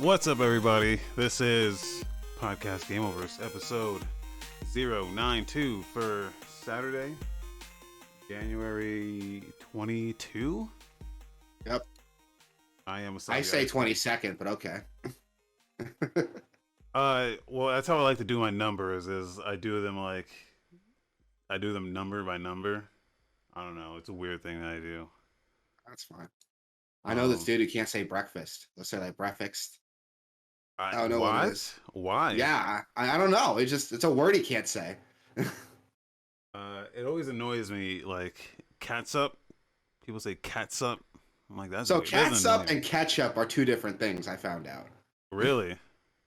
What's up, everybody? This is Podcast Gameoverse, episode 092 for Saturday, January 22. Yep. I am a I say 22nd, but okay. Well, that's how I like to do my numbers. Is I do them number by number. I don't know. It's a weird thing that I do. That's fine. I know this dude who can't say breakfast. Let's say like breakfast. I don't know what it is. Why? Yeah, I don't know. It's a word he can't say. It always annoys me, like catsup. People say catsup. I'm like, that's so weird. catsup and ketchup are two different things. I found out. Really?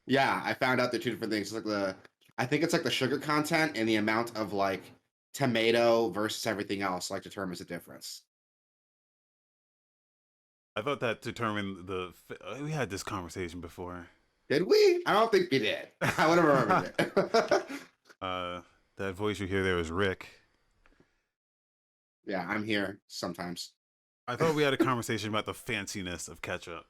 Yeah, I found out they're two different things. It's like I think it's like the sugar content and the amount of like tomato versus everything else like determines the difference. I thought that determined we had this conversation before. Did we? I don't think we did. I would have remembered it. That voice you hear there is Rick. Yeah, I'm here sometimes. I thought we had a conversation about the fanciness of ketchup.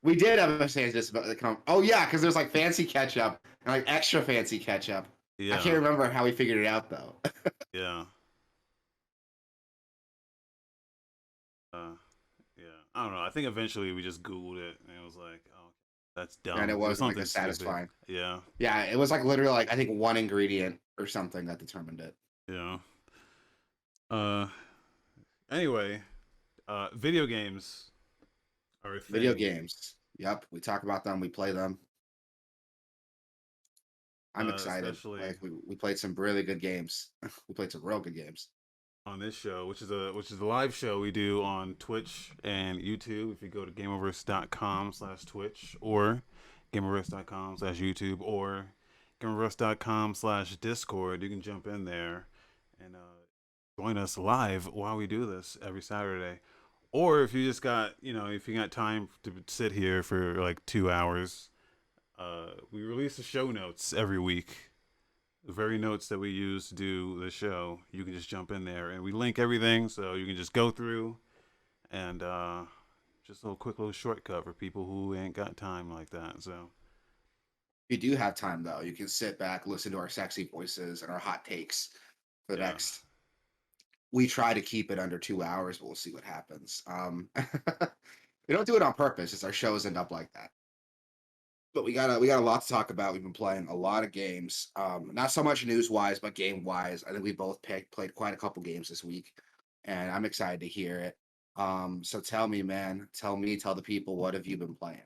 We did have a fanciness about the Oh yeah, because there's like fancy ketchup and like extra fancy ketchup. Yeah. I can't remember how we figured it out though. Yeah. Yeah. I don't know. I think eventually we just Googled it and it was like, oh, that's dumb. And it wasn't like satisfying. Stupid. Yeah. Yeah, it was like literally like I think one ingredient or something that determined it. Yeah. Anyway, video games are a thing. Video games. Yep, we talk about them, we play them. I'm excited. Like we played some really good games. We played some real good games on this show, which is the live show we do on Twitch and YouTube. If you go to gameoverse.com/Twitch or gameoverse.com/YouTube or gameoverse.com/Discord, you can jump in there and join us live while we do this every Saturday. Or if you just got, if you got time to sit here for like 2 hours, we release the show notes every week. The very notes that we use to do the show, you can just jump in there and we link everything so you can just go through and just a quick little shortcut for people who ain't got time like that. So if you do have time though, you can sit back, listen to our sexy voices and our hot takes for the next. We try to keep it under 2 hours, but we'll see what happens. We don't do it on purpose. It's our shows end up like that. But we got a lot to talk about. We've been playing a lot of games. Not so much news wise, but game wise. I think we both played quite a couple games this week, and I'm excited to hear it. So tell me, man. Tell the people, what have you been playing?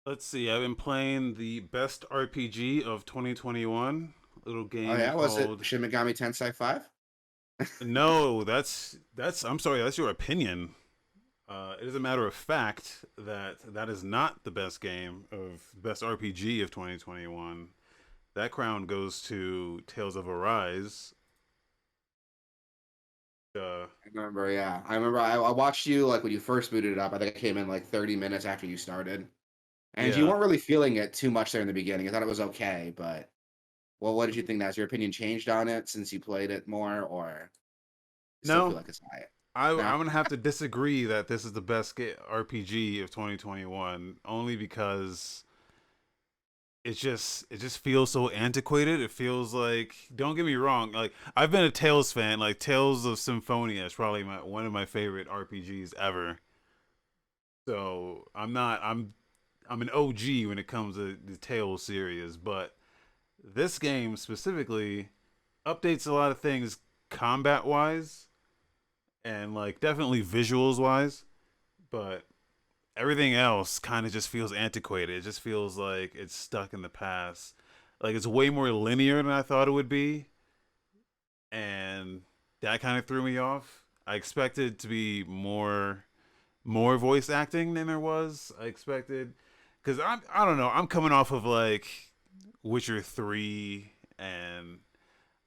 Let's see. I've been playing the best RPG of 2021. Little game. Oh yeah, was it Shin Megami Tensei 5? No, that's. I'm sorry. That's your opinion. It is a matter of fact that is not the best game of best RPG of 2021. That crown goes to Tales of Arise. I remember. I watched you like when you first booted it up. I think I came in like 30 minutes after you started, and you weren't really feeling it too much there in the beginning. I thought it was okay, but what did you think? Has your opinion changed on it since you played it more, or no? Feel like it's high? I'm gonna have to disagree that this is the best RPG of 2021, only because it just feels so antiquated. It feels like, don't get me wrong, like I've been a Tales fan. Like Tales of Symphonia is probably one of my favorite RPGs ever. So I'm an OG when it comes to the Tales series, but this game specifically updates a lot of things combat wise. And like definitely visuals wise, but everything else kind of just feels antiquated. It just feels like it's stuck in the past. Like it's way more linear than I thought it would be, and that kind of threw me off. I expected to be more voice acting than there was. I expected, because I don't know. I'm coming off of like Witcher 3 and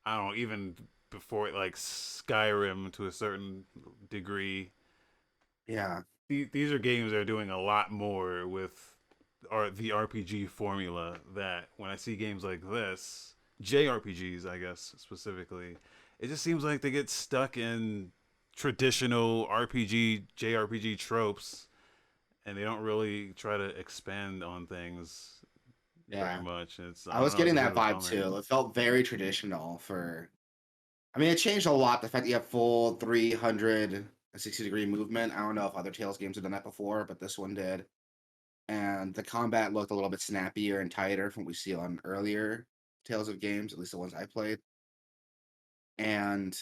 I don't know, even before like Skyrim to a certain degree. Yeah. These are games that are doing a lot more with the RPG formula, that when I see games like this, JRPGs, I guess, specifically, it just seems like they get stuck in traditional JRPG tropes and they don't really try to expand on things very Yeah. much. It's I I don't was know, it's getting a bit that of a vibe bummer. too. It felt very traditional for. I mean, it changed a lot. The fact that you have full 360-degree movement. I don't know if other Tales games have done that before, but this one did. And the combat looked a little bit snappier and tighter from what we see on earlier Tales of games, at least the ones I played. And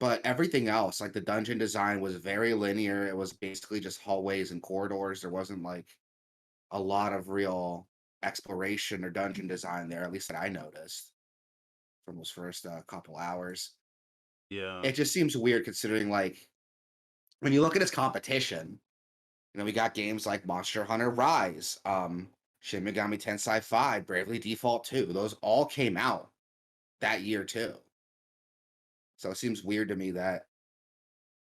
but everything else, like the dungeon design was very linear. It was basically just hallways and corridors. There wasn't like a lot of real exploration or dungeon design there, at least that I noticed from those first couple hours. Yeah, It just seems weird considering like when you look at its competition, we got games like Monster Hunter Rise, Shin Megami Tensei 5, Bravely Default 2. Those all came out that year too. So it seems weird to me that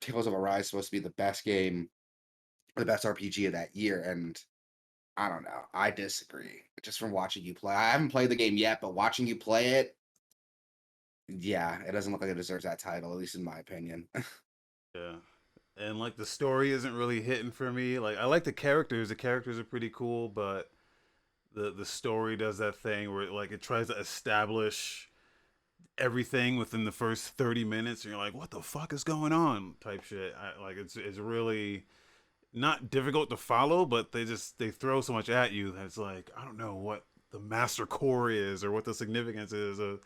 Tales of Arise is supposed to be the best game, the best RPG of that year, and I don't know. I disagree. Just from watching you play, I haven't played the game yet, but watching you play it, yeah, it doesn't look like it deserves that title, at least in my opinion. yeah. And like the story isn't really hitting for me. Like I like the characters. The characters are pretty cool, but the story does that thing where like it tries to establish everything within the first 30 minutes and you're like, what the fuck is going on type shit. Like it's really not difficult to follow, but they throw so much at you that it's like, I don't know what the master core is or what the significance is of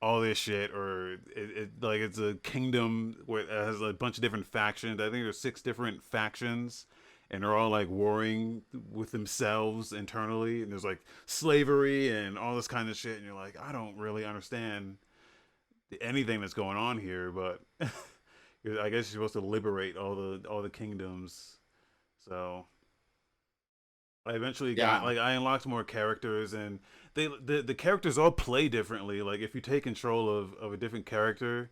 all this shit, or like it's a kingdom where it has a bunch of different factions. I think there's 6 different factions, and they're all like warring with themselves internally. And there's like slavery and all this kind of shit. And you're like, I don't really understand anything that's going on here, but I guess you're supposed to liberate all the kingdoms. So I eventually got Yeah, like I unlocked more characters, and the characters all play differently. Like if you take control of a different character,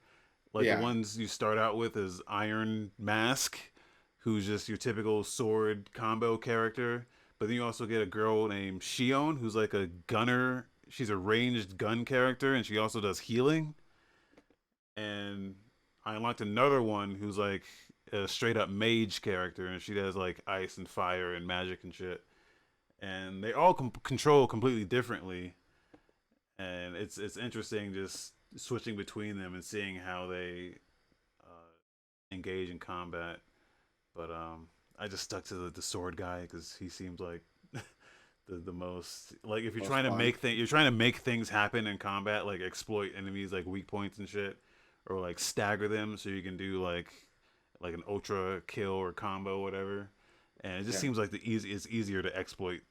like the yeah, ones you start out with is Iron Mask, who's just your typical sword combo character. But then you also get a girl named Shion, who's like a gunner. She's a ranged gun character, and she also does healing. And I unlocked another one who's like a straight up mage character, and she does like ice and fire and magic and shit. And they all control completely differently, and it's interesting just switching between them and seeing how they engage in combat. But I just stuck to the sword guy because he seems like the most like if you're most trying to fun. make you're trying to make things happen in combat, like exploit enemies like weak points and shit, or like stagger them so you can do like an ultra kill or combo, whatever. And it just Yeah, seems like it's easier to exploit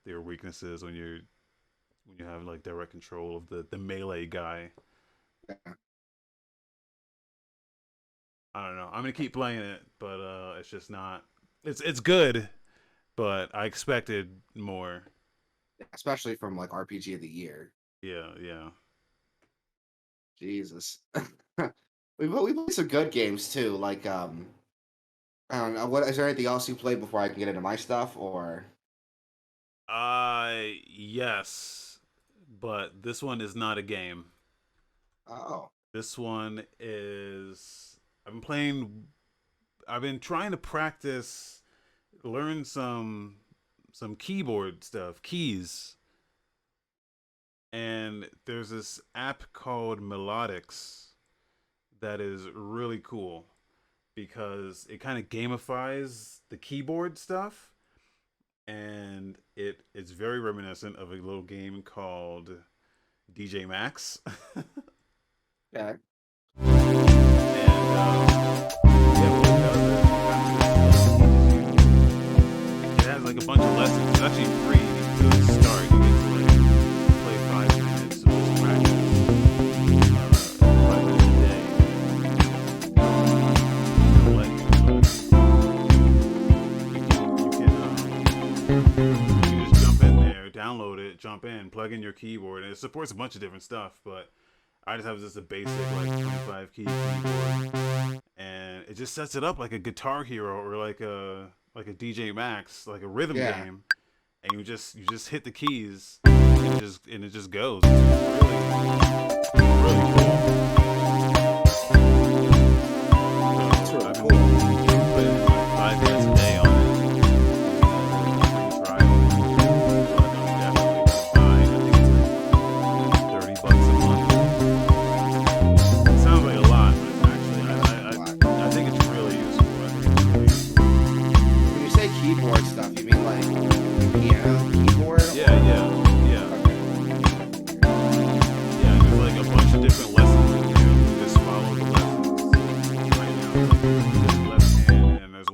their weaknesses when you have like direct control of the melee guy. yeah. I don't know. I'm gonna keep playing it, but it's just not. It's good, but I expected more. Especially from like RPG of the year. Yeah, yeah. Jesus. We played some good games too. Like I don't know. What is there anything else you played before I can get into my stuff? Or Yes, but this one is not a game. oh, This one is. I've been playing. I've been trying to practice, learn some keyboard stuff, keys, and there's this app called Melodics that is really cool because it kind of gamifies the keyboard stuff, and it's very reminiscent of a little game called DJ Max. yeah. And yeah, what it does is it has like a bunch of lessons. It's actually free to start. You get to like play 5 minutes of this practice, 5 minutes a day. They'll let you just jump in there, download it, jump in, plug in your keyboard, and it supports a bunch of different stuff. But I just have just a basic like 25 key keyboard, and it just sets it up like a Guitar Hero or like a DJ Max, like a rhythm Yeah. game, and you just hit the keys, and it just goes. It's really cool. That's So really I've cool. been putting like 5 minutes a day on it.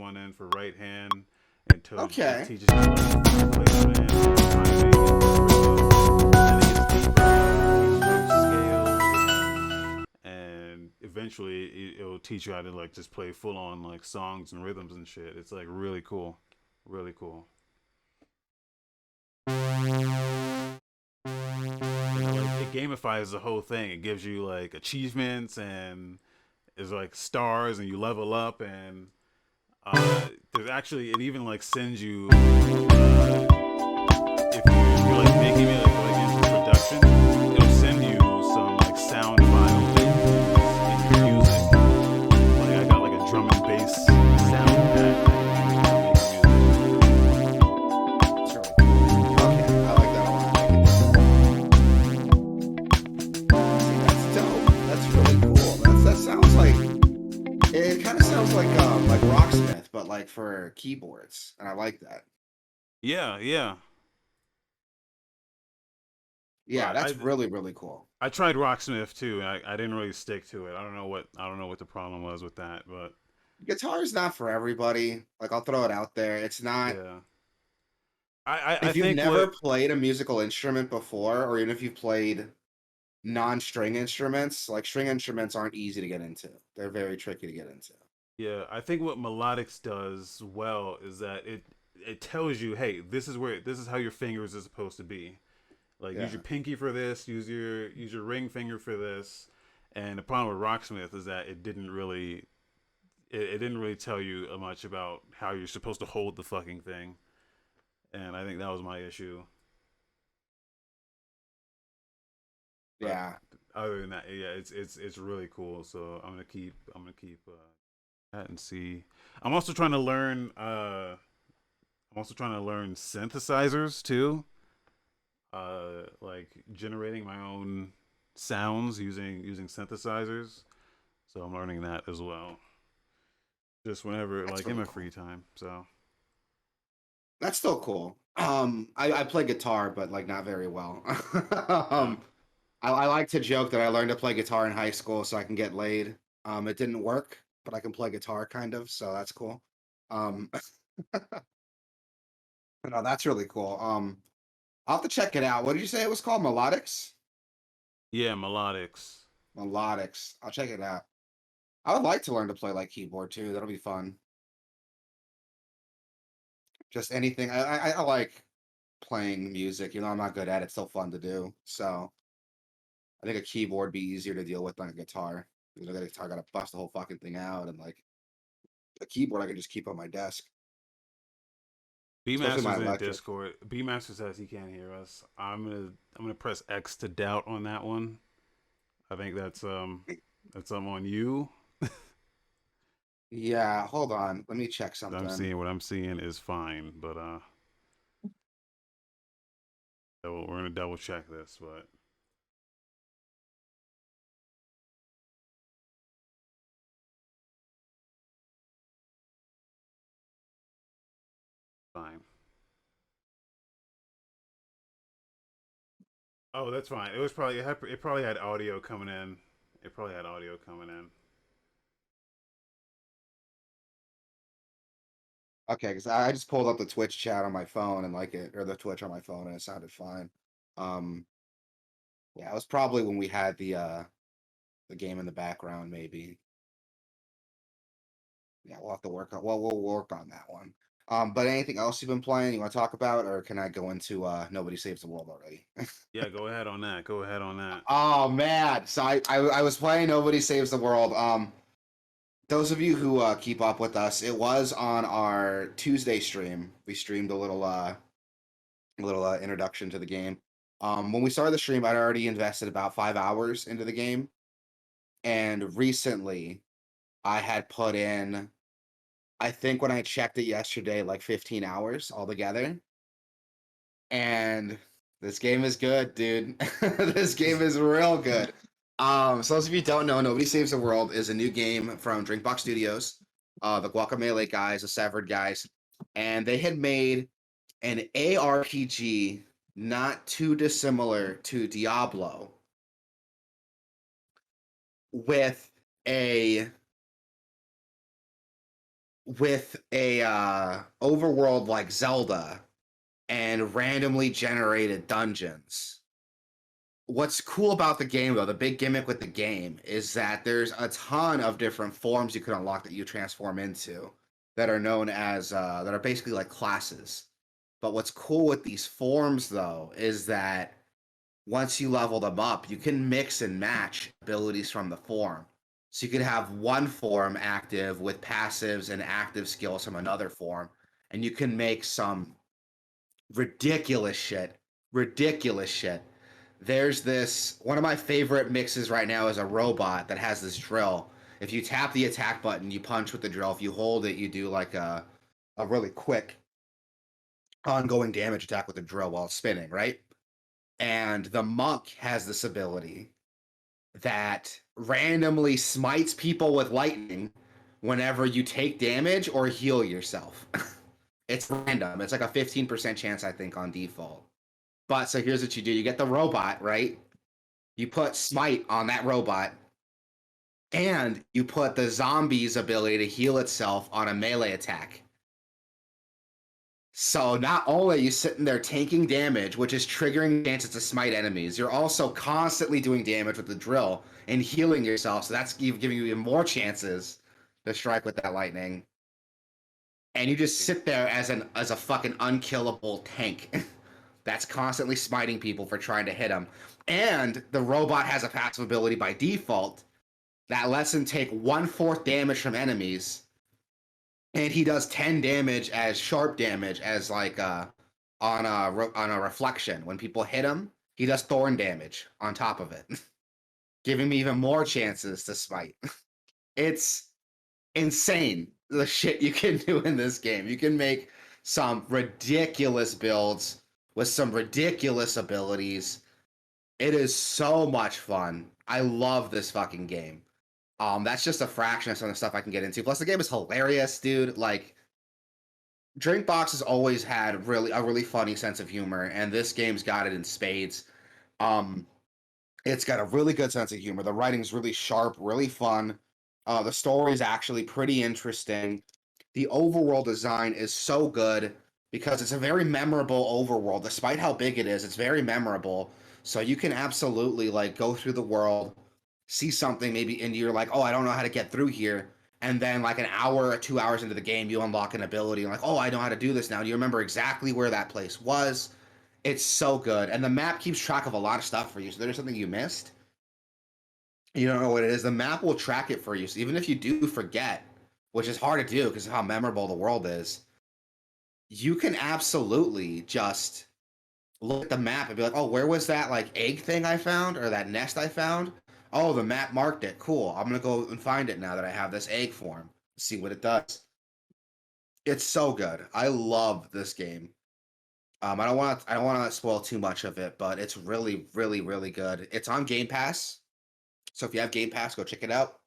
one in for right hand, and it Okay. teaches you like placement, timing, and rhythm, and it gets deeper, scales, and eventually it'll teach you how to like just play full on like songs and rhythms and shit. It's like really cool, really cool. And like it gamifies the whole thing. It gives you like achievements and is like stars, and you level up, and there's actually it even like sends you if you're like making it like into production, it'll send you some like sound files in your music. Like I got like a drum and bass sound pack that you can That's really cool. Okay, I like that a lot. See, that's dope. That's really cool. That sounds like it kind of sounds like Rocksmith, but like for keyboards, and I like that. Yeah, yeah. Yeah, But that's really cool. I tried Rocksmith too, and I didn't really stick to it. I don't know what the problem was with that, but Guitar is not for everybody. Like I'll throw it out there. It's not. yeah. I If you've think never what played a musical instrument before, or even if you've played non-string instruments, like string instruments aren't easy to get into. They're very tricky to get into. yeah, I think what Melodics does well is that it tells you, hey, this is how your fingers is supposed to be. Like use Yeah. your pinky for this, use your ring finger for this. And the problem with Rocksmith is that it didn't really tell you much about how you're supposed to hold the fucking thing. And I think that was my issue. But Yeah. other than that, yeah, it's really cool. So I'm gonna keep that and see. I'm also trying to learn. I'm also trying to learn synthesizers too. Like generating my own sounds using synthesizers. So I'm learning that as well. Just whenever, That's like in really my cool. free time. So That's still cool. I play guitar, but like not very well. yeah, um, I like to joke that I learned to play guitar in high school so I can get laid. It didn't work, but I can play guitar kind of, so that's cool. Um, no, that's really cool. I'll have to check it out. What did you say it was called? Melodics? yeah, melodics. Melodics. I'll check it out. I would like to learn to play like keyboard too. That'll be fun. Just anything. I like playing music. You know, I'm not good at it. It's still fun to do. So I think a keyboard be easier to deal with than a guitar. Because I got a guitar, I gotta bust the whole fucking thing out, and like a keyboard, I can just keep on my desk, B especially my Masters in electric. Discord. B Master says he can't hear us. I'm gonna press X to doubt on that one. I think that's on you. Yeah, hold on. Let me check I'm something. seeing what I'm seeing is fine, but we're gonna double check this, but fine. Oh, that's fine. It was probably it probably had audio coming in. It probably had audio coming in. Okay, because I just pulled up the Twitch chat on my phone and like it, or the Twitch on my phone, and it sounded fine. Um, yeah, it was probably when we had the game in the background, maybe. Yeah, we'll have to work on. Well, we'll work on that one. But anything else you've been playing you want to talk about, or can I go into Nobody Saves the World already? Yeah, go ahead on that. Go ahead on that. Oh man, so I was playing Nobody Saves the World. Those of you who keep up with us, it was on our Tuesday stream. We streamed a little introduction to the game. When we started the stream, I'd already invested about 5 hours into the game, and recently I had put in, I think when I checked it yesterday, like 15 hours altogether. And this game is good, dude. This game is real good. So those of you who don't know, Nobody Saves the World is a new game from Drinkbox Studios, the Guacamelee guys, the Severed guys, and they had made an ARPG not too dissimilar to Diablo with a with a overworld like Zelda and randomly generated dungeons. What's cool about the game, though, the big gimmick with the game is that there's a ton of different forms you can unlock that you transform into that are known as that are basically like classes. But what's cool with these forms, though, is that once you level them up, you can mix and match abilities from the form. So you could have one form active with passives and active skills from another form, and you can make some ridiculous shit. Ridiculous shit. There's this one of my favorite mixes right now is a robot that has this drill. If you tap the attack button, you punch with the drill. If you hold it, you do like a really quick ongoing damage attack with the drill while it's spinning, right? And the monk has this ability that randomly smites people with lightning whenever you take damage or heal yourself. It's random. It's like a 15% chance, I think, on default. But so here's what you do. You get the robot, right? You put smite on that robot, and you put the zombie's ability to heal itself on a melee attack. So not only are you sitting there taking damage, which is triggering chances to smite enemies, you're also constantly doing damage with the drill and healing yourself. So that's giving you even more chances to strike with that lightning. And you just sit there as a fucking unkillable tank that's constantly smiting people for trying to hit them. And the robot has a passive ability by default that lets him take 1/4 damage from enemies, and he does 10 damage as sharp damage as like on a reflection. When people hit him, he does thorn damage on top of it, giving me even more chances to smite. It's insane the shit you can do in this game. You can make some ridiculous builds with some ridiculous abilities. It is so much fun. I love this fucking game. That's just a fraction of some of the stuff I can get into. Plus, the game is hilarious, dude. Like, Drinkbox has always had a really funny sense of humor, and this game's got it in spades. Um, it's got a really good sense of humor. The writing's really sharp, really fun. The story is actually pretty interesting. The overworld design is so good because it's a very memorable overworld. Despite how big it is, it's very memorable. So you can absolutely like go through the world, see something maybe, and you're like, oh, I don't know how to get through here. And then like an hour or 2 hours into the game, you unlock an ability and like, oh, I know how to do this now. Do you remember exactly where that place was? It's so good. And the map keeps track of a lot of stuff for you. So there's something you missed, you don't know what it is, the map will track it for you. So even if you do forget, which is hard to do because of how memorable the world is, you can absolutely just look at the map and be like, oh, where was that like egg thing I found or that nest I found? Oh, the map marked it. Cool. I'm gonna go and find it now that I have this egg form. See what it does. It's so good. I love this game. I don't want to spoil too much of it, but it's really, really, really good. It's on Game Pass. So if you have Game Pass, go check it out.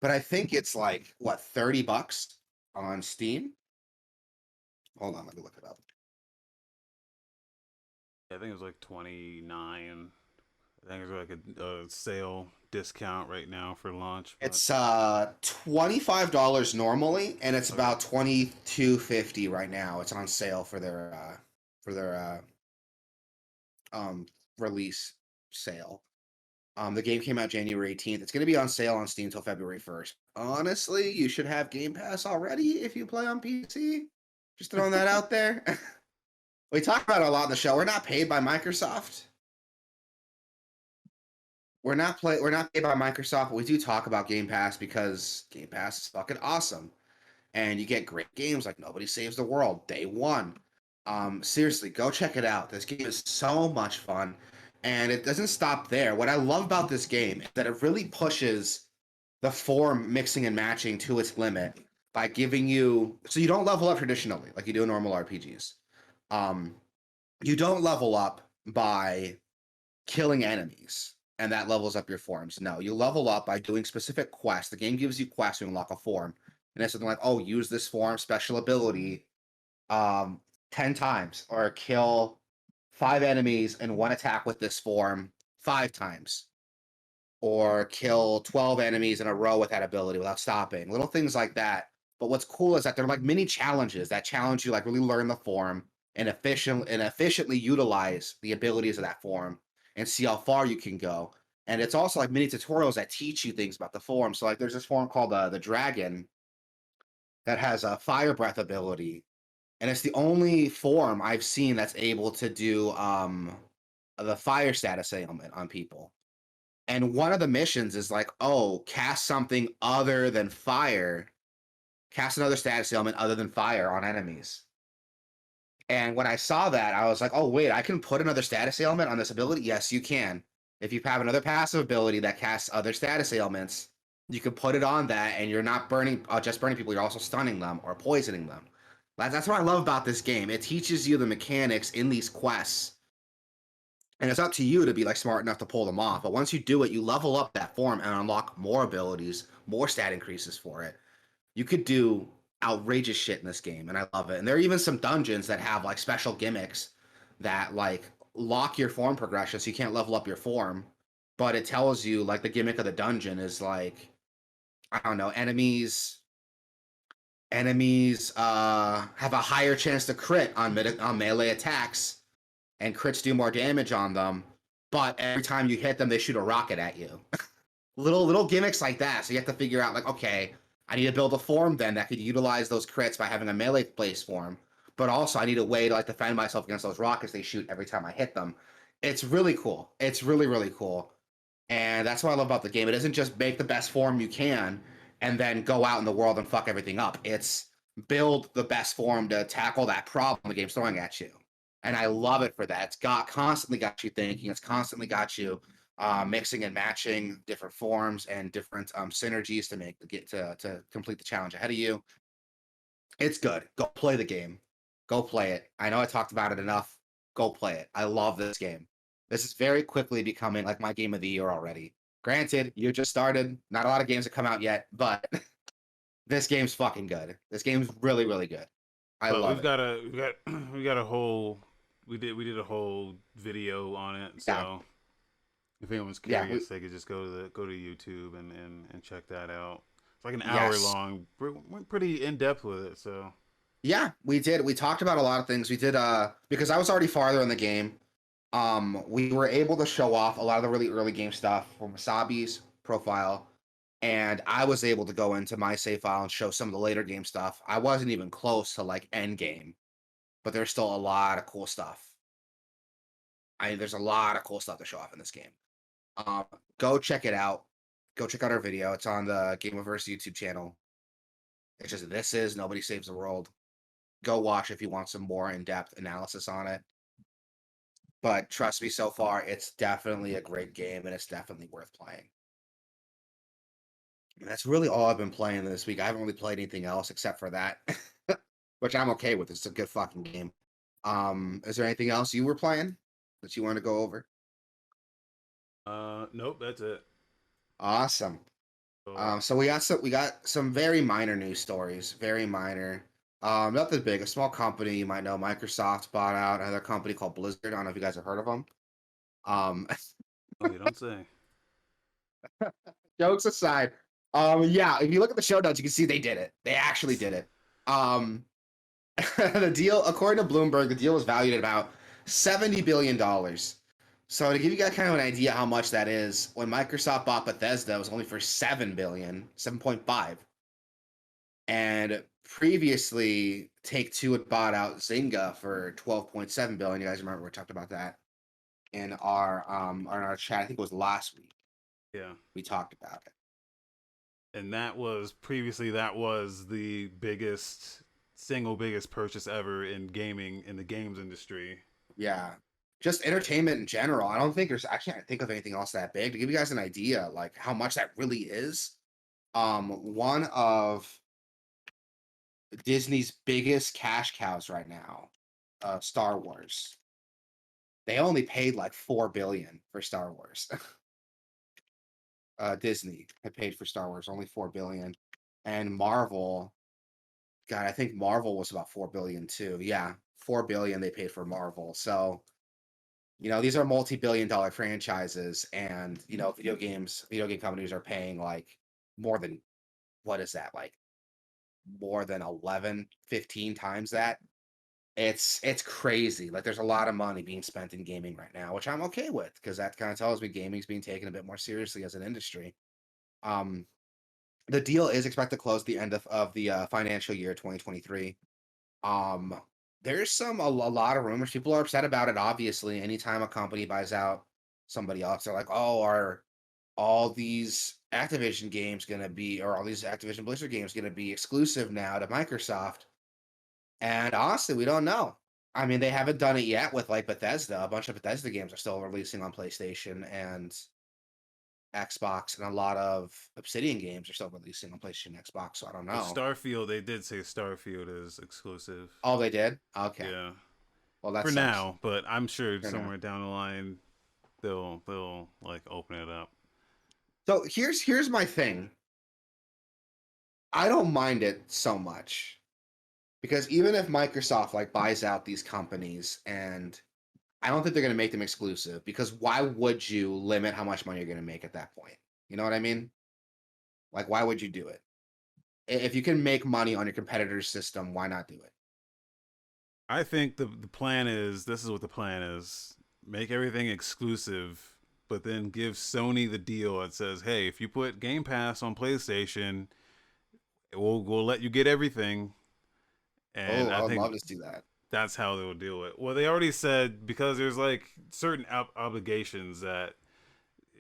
But I think it's like what, $30 on Steam? Hold on, let me look it up. Yeah, I think it was like 29. I think it's like a sale discount right now for launch. But... It's $25 normally, and it's Okay. about $22.50 right now. It's on sale for their release sale. The game came out January 18th. It's going to be on sale on Steam until February 1st. Honestly, you should have Game Pass already if you play on PC. Just throwing that out there. We talk about it a lot in the show. We're not paid by Microsoft. We're not paid by Microsoft, but we do talk about Game Pass because Game Pass is fucking awesome. And you get great games like Nobody Saves the World, Day One. Seriously, go check it out. This game is so much fun. And it doesn't stop there. What I love about this game is that it really pushes the form mixing and matching to its limit by giving you, so you don't level up traditionally like you do in normal RPGs. Um, you don't level up by killing enemies and that levels up your forms. No, you level up by doing specific quests. The game gives you quests to unlock a form. And it's something like, oh, use this form special ability 10 times or kill 5 enemies in one attack with this form 5 times or kill 12 enemies in a row with that ability without stopping. Little things like that But what's cool is that they're like mini challenges that challenge you, like really learn the form and efficiently utilize the abilities of that form and see how far you can go. And it's also like mini tutorials that teach you things about the form. So like there's this form called the dragon that has a fire breath ability, and it's the only form I've seen that's able to do the fire status ailment on people. And one of the missions is like, oh, cast something other than fire, cast another status ailment other than fire on enemies. And when I saw that, I was like, oh, wait, I can put another status ailment on this ability? Yes, you can. If you have another passive ability that casts other status ailments, you can put it on that, and you're not burning, just burning people, you're also stunning them or poisoning them. That's what I love about this game. It teaches you the mechanics in these quests. And it's up to you to be like smart enough to pull them off. But once you do it, you level up that form and unlock more abilities, more stat increases for it. You could do outrageous shit in this game, and I love it. And there are even some dungeons that have like special gimmicks that like lock your form progression, so you can't level up your form. But it tells you like the gimmick of the dungeon is like, I don't know, enemies have a higher chance to crit on melee attacks, and crits do more damage on them. But every time you hit them, they shoot a rocket at you. little gimmicks like that. So you have to figure out like, okay, I need to build a form then that could utilize those crits by having a melee place form. But also I need a way to like defend myself against those rockets they shoot every time I hit them. It's really cool. It's really, really cool. And that's what I love about the game. It isn't just make the best form you can and then go out in the world and fuck everything up. It's build the best form to tackle that problem the game's throwing at you. And I love it for that. It's constantly got you thinking. It's constantly got you mixing and matching different forms and different synergies to complete the challenge ahead of you. It's good. Go play the game. Go play it. I know I talked about it enough. Go play it. I love this game. This is very quickly becoming like my game of the year already. Granted, you just started. Not a lot of games have come out yet, but this game's fucking good. This game's really, really good. I But love it. we got a whole we did a whole video on it. Yeah, So if anyone's yeah, curious, they could just go to YouTube and check that out. It's like an hour yes. long. We're pretty in depth with it. So Yeah, we did. We talked about a lot of things. We did because I was already farther in the game. We were able to show off a lot of the really early game stuff from Wasabi's profile, and I was able to go into my save file and show some of the later game stuff. I wasn't even close to like end game, but there's still a lot of cool stuff. There's a lot of cool stuff to show off in this game. Um, Go check it out. Go check out our video. It's on the Gameoverse YouTube channel. It's just This Is Nobody Saves the World. Go watch if you want some more in-depth analysis on it. But trust me, so far, it's definitely a great game, and it's definitely worth playing. And that's really all I've been playing this week. I haven't really played anything else except for that, which I'm okay with. It's a good fucking game. Is there anything else you were playing that you want to go over? nope, that's it. Awesome. So, So we got some very minor news stories, very minor. Nothing big. A small company you might know, Microsoft bought out another company called Blizzard. I don't know if you guys have heard of them. Um, oh, you don't say. Jokes aside, yeah, if you look at the show notes, you can see they did it. They actually did it. Um, the deal, according to Bloomberg, the deal was valued at about $70 billion. So to give you guys kind of an idea how much that is, when Microsoft bought Bethesda, it was only for 7 billion, 7.5. And previously, Take-Two had bought out Zynga for 12.7 billion. You guys remember we talked about that in our chat. I think it was last week. Yeah. We talked about it. And that was the single biggest purchase ever in gaming in the games industry. Yeah. Just entertainment in general. I don't think there's actually I can't think of anything else that big. To give you guys an idea, like how much that really is. One of Disney's biggest cash cows right now, Star Wars. They only paid like 4 billion for Star Wars. Disney had paid for Star Wars only 4 billion, and Marvel. God, I think Marvel was about 4 billion too. Yeah, 4 billion they paid for Marvel. So these are multi-billion-dollar franchises, and video game companies are paying like more than what is that like more than 11, 15 times that. It's crazy. Like there's a lot of money being spent in gaming right now, which I'm okay with because that kind of tells me gaming's being taken a bit more seriously as an industry. Um, the deal is expected to close the end of the financial year 2023. Um, there's a lot of rumors. People are upset about it. Obviously, anytime a company buys out somebody else, they're like, "Oh, are all these Activision games gonna be, or all these Activision Blizzard games gonna be exclusive now to Microsoft?" And honestly, we don't know. I mean, they haven't done it yet with like Bethesda. A bunch of Bethesda games are still releasing on PlayStation and Xbox, and a lot of Obsidian games are still releasing on PlayStation and Xbox. So I don't Well, know. Starfield, they did say Starfield is exclusive. Oh, they did? Okay. Yeah, Well, that for sucks. now, but I'm sure For now. somewhere down the line they'll like open it up. So here's my thing. I don't mind it so much because even if Microsoft like buys out these companies, and I don't think they're going to make them exclusive, because why would you limit how much money you're going to make at that point? You know what I mean? Like why would you do it? If you can make money on your competitor's system, why not do it? I think the plan is this is what the plan is: make everything exclusive, but then give Sony the deal that says, hey, if you put Game Pass on PlayStation, we'll let you get everything. And Oh, I I would think love to see that. that's how they'll do it. Well, they already said because there's like certain obligations that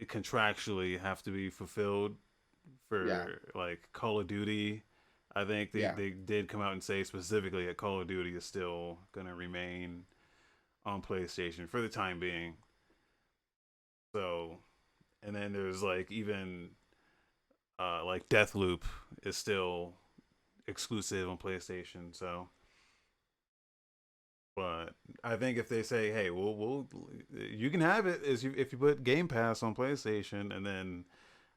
contractually have to be fulfilled Yeah. for like Call of Duty. I think Yeah. they did come out and say specifically that Call of Duty is still gonna remain on PlayStation for the time being. So, and then there's like even like Deathloop is still exclusive on PlayStation. So, but I think if they say, hey, we'll you can have it as if you put Game Pass on PlayStation, and then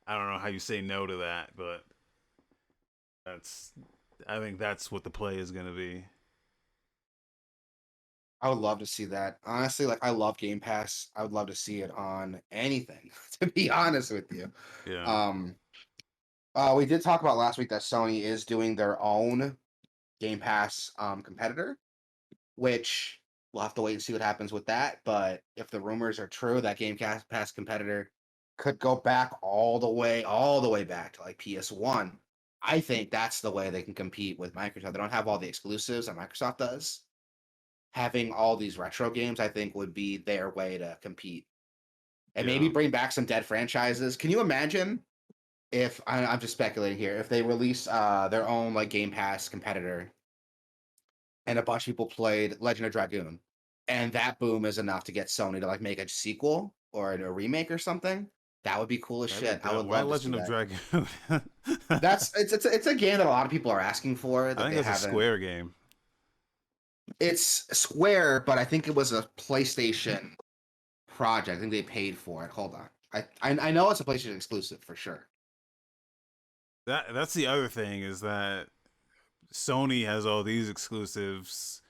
I don't know how you say no to that, but that's I think that's what the play is gonna be. I would love to see that. Honestly, like I love Game Pass. I would love to see it on anything, to be honest with you. Yeah, Um, we did talk about last week that Sony is doing their own Game Pass competitor, which we'll have to wait and see what happens with that. But if the rumors are true, that Pass competitor could go back all the way back to like PS1. I think that's the way they can compete with Microsoft. They don't have all the exclusives that Microsoft does. Having all these retro games, I think, would be their way to compete, and maybe yeah, bring back some dead franchises. Can you imagine if I'm just speculating here, if they release their own like Game Pass competitor, and a bunch of people played Legend of Dragoon, and that boom is enough to get Sony to like make a sequel or a remake or something? That would be cool as that'd be shit. I would why love to see Legend of that. Dragoon. That's it's a game that a lot of people are asking for I that think they that's a haven't. Square game. It's Square, but I think it was a PlayStation project. I think they paid for it. Hold on. I know it's a PlayStation exclusive for sure. That's the other thing is that Sony has all these exclusives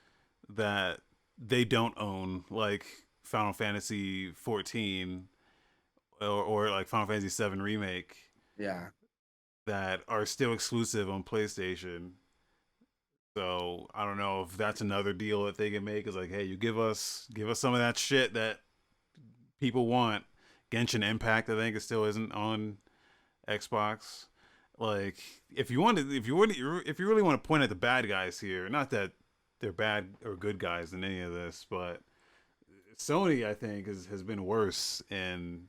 that they don't own, like Final Fantasy 14 or like Final Fantasy 7 remake Yeah. that are still exclusive on PlayStation. So I don't know if that's another deal that they can make. Is like, hey, you give us some of that shit that people want. Genshin Impact, I think, it still isn't on Xbox. Like, if you really want to point at the bad guys here, not that they're bad or good guys in any of this, but Sony, I think, has been worse in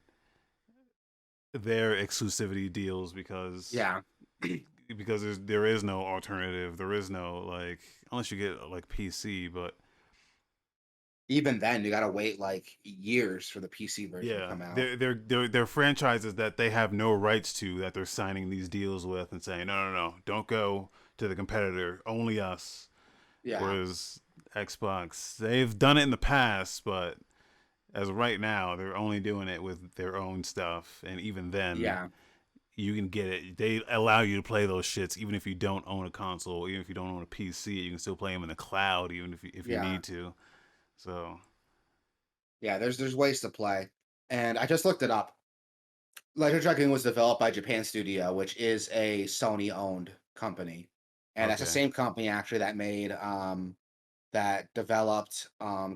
their exclusivity deals Yeah. because there is no alternative. There is no like unless you get like PC, but Even then, you gotta wait like years for the PC version to yeah, come out. they're franchises that they have no rights to that they're signing these deals with and saying no, don't go to the competitor, only us. Yeah. Whereas Xbox, they've done it in the past, but as of right now, they're only doing it with their own stuff, and even then, Yeah. you can get it. They allow you to play those shits even if you don't own a console, even if you don't own a PC. You can still play them in the cloud, even if you Yeah. need to. So Yeah. There's ways to play. And I just looked it up. Legend of Dragoon was developed by Japan Studio, which is a Sony owned company. and that's the Okay. same company actually that made that developed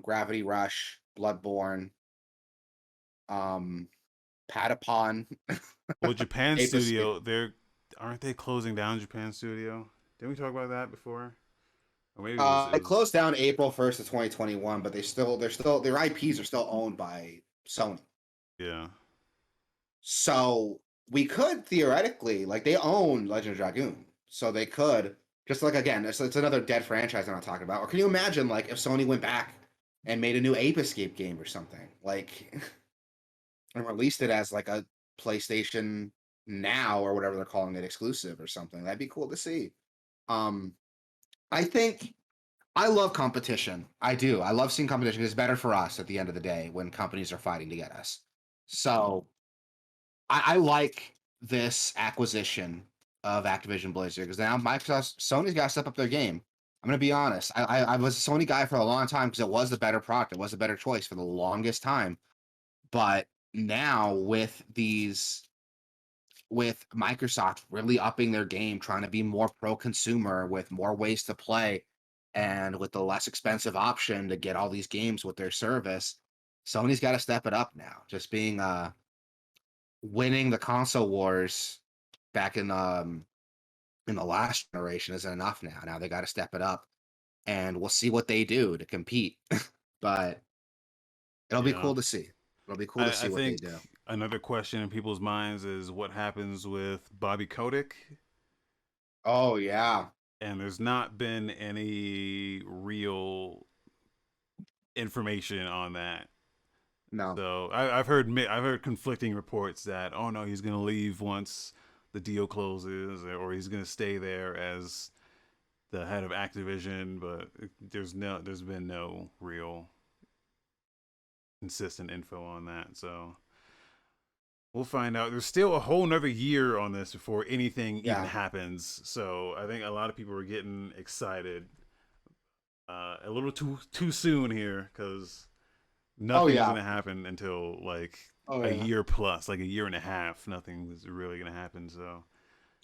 Gravity Rush, Bloodborne, um, Patapon, Well, Japan Ape Escape. studio, they're aren't they closing down Japan studio? Didn't we talk about that before? Or maybe it It was closed down April 1st of 2021, but they're still their IPs are still owned by Sony. yeah. So we could theoretically, like, they own Legend of Dragoon, so they could just, like, again, it's another dead franchise I'm not talking about. Or can you imagine, like, if Sony went back and made a new Ape Escape game or something, like, and released it as like a PlayStation Now or whatever they're calling it, exclusive or something? That'd be cool to see. Um, I think I love competition. I do. I love seeing competition. It's better for us at the end of the day when companies are fighting to get us. So I like this acquisition of Activision Blizzard because now Microsoft, Sony's got to step up their game. I'm gonna be honest. I was a Sony guy for a long time because it was the better product. It was a better choice for the longest time. But now with Microsoft really upping their game, trying to be more pro consumer with more ways to play, and with the less expensive option to get all these games with their service, Sony's got to step it up now. Just being winning the console wars back in the last generation isn't enough now. Now they got to step it up, and we'll see what they do to compete. But it'll be Yeah. cool to see. It'll be cool to I see what they think do. another question in people's minds is what happens with Bobby Kotick, Oh yeah, and there's not been any real information on that. no. So I've heard conflicting reports that oh no he's gonna leave once the deal closes or he's gonna stay there as the head of Activision, but there's been no real consistent info on that. So we'll find out. There's still a whole nother year on this before anything even Yeah. happens. So I think a lot of people are getting excited a little too soon here because Oh nothing's yeah. gonna happen until like Oh a yeah. year plus, like a year and a half. Nothing's really gonna happen. So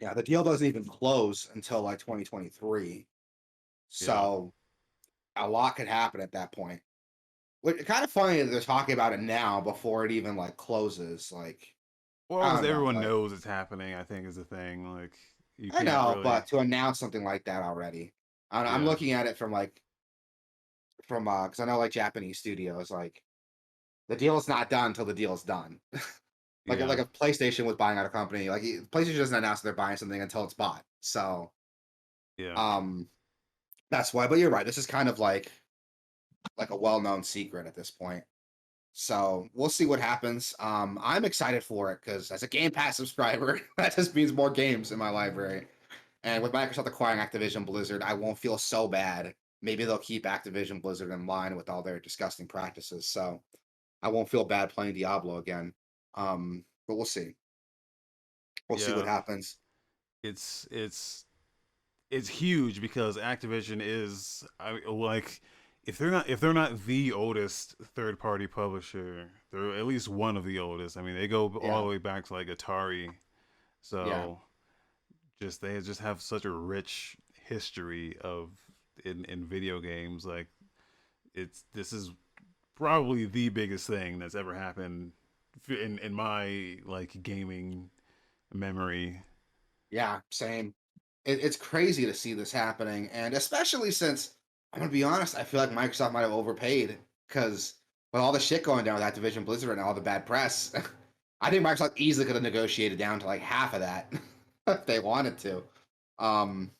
Yeah, the deal doesn't even close until like 2023. yeah. So a lot could happen at that point. Which kind of funny that they're talking about it now before it even like closes. Like, Well, I because don't know. everyone Like, knows it's happening, I think is the thing. Like you I can't know, really. but to announce something like that already, I'm Yeah. looking at it from because I know like Japanese studios, like the deal is not done until the deal is done. Like Yeah. if PlayStation was buying out a company, like PlayStation doesn't announce they're buying something until it's bought. So Yeah. um that's why. But you're right. This is kind of like a well-known secret at this point. So we'll see what happens. I'm excited for it because as a Game Pass subscriber, that just means more games in my library. And with Microsoft acquiring Activision Blizzard, I won't feel so bad. Maybe they'll keep Activision Blizzard in line with all their disgusting practices. So I won't feel bad playing Diablo again. But we'll see. We'll see what Yeah. happens. It's it's huge because Activision is like if they're not the oldest third party publisher, they're at least one of the oldest. I mean, they go all Yeah, the way back to like Atari. yeah, So just they just have such a rich history of in video games. Like it's this is probably the biggest thing that's ever happened in my like gaming memory. yeah. Same. It's crazy to see this happening, and especially since I'm gonna be honest, I feel like Microsoft might have overpaid because with all the shit going down with Activision Blizzard and all the bad press, I think Microsoft easily could have negotiated down to like half of that if they wanted to. Um,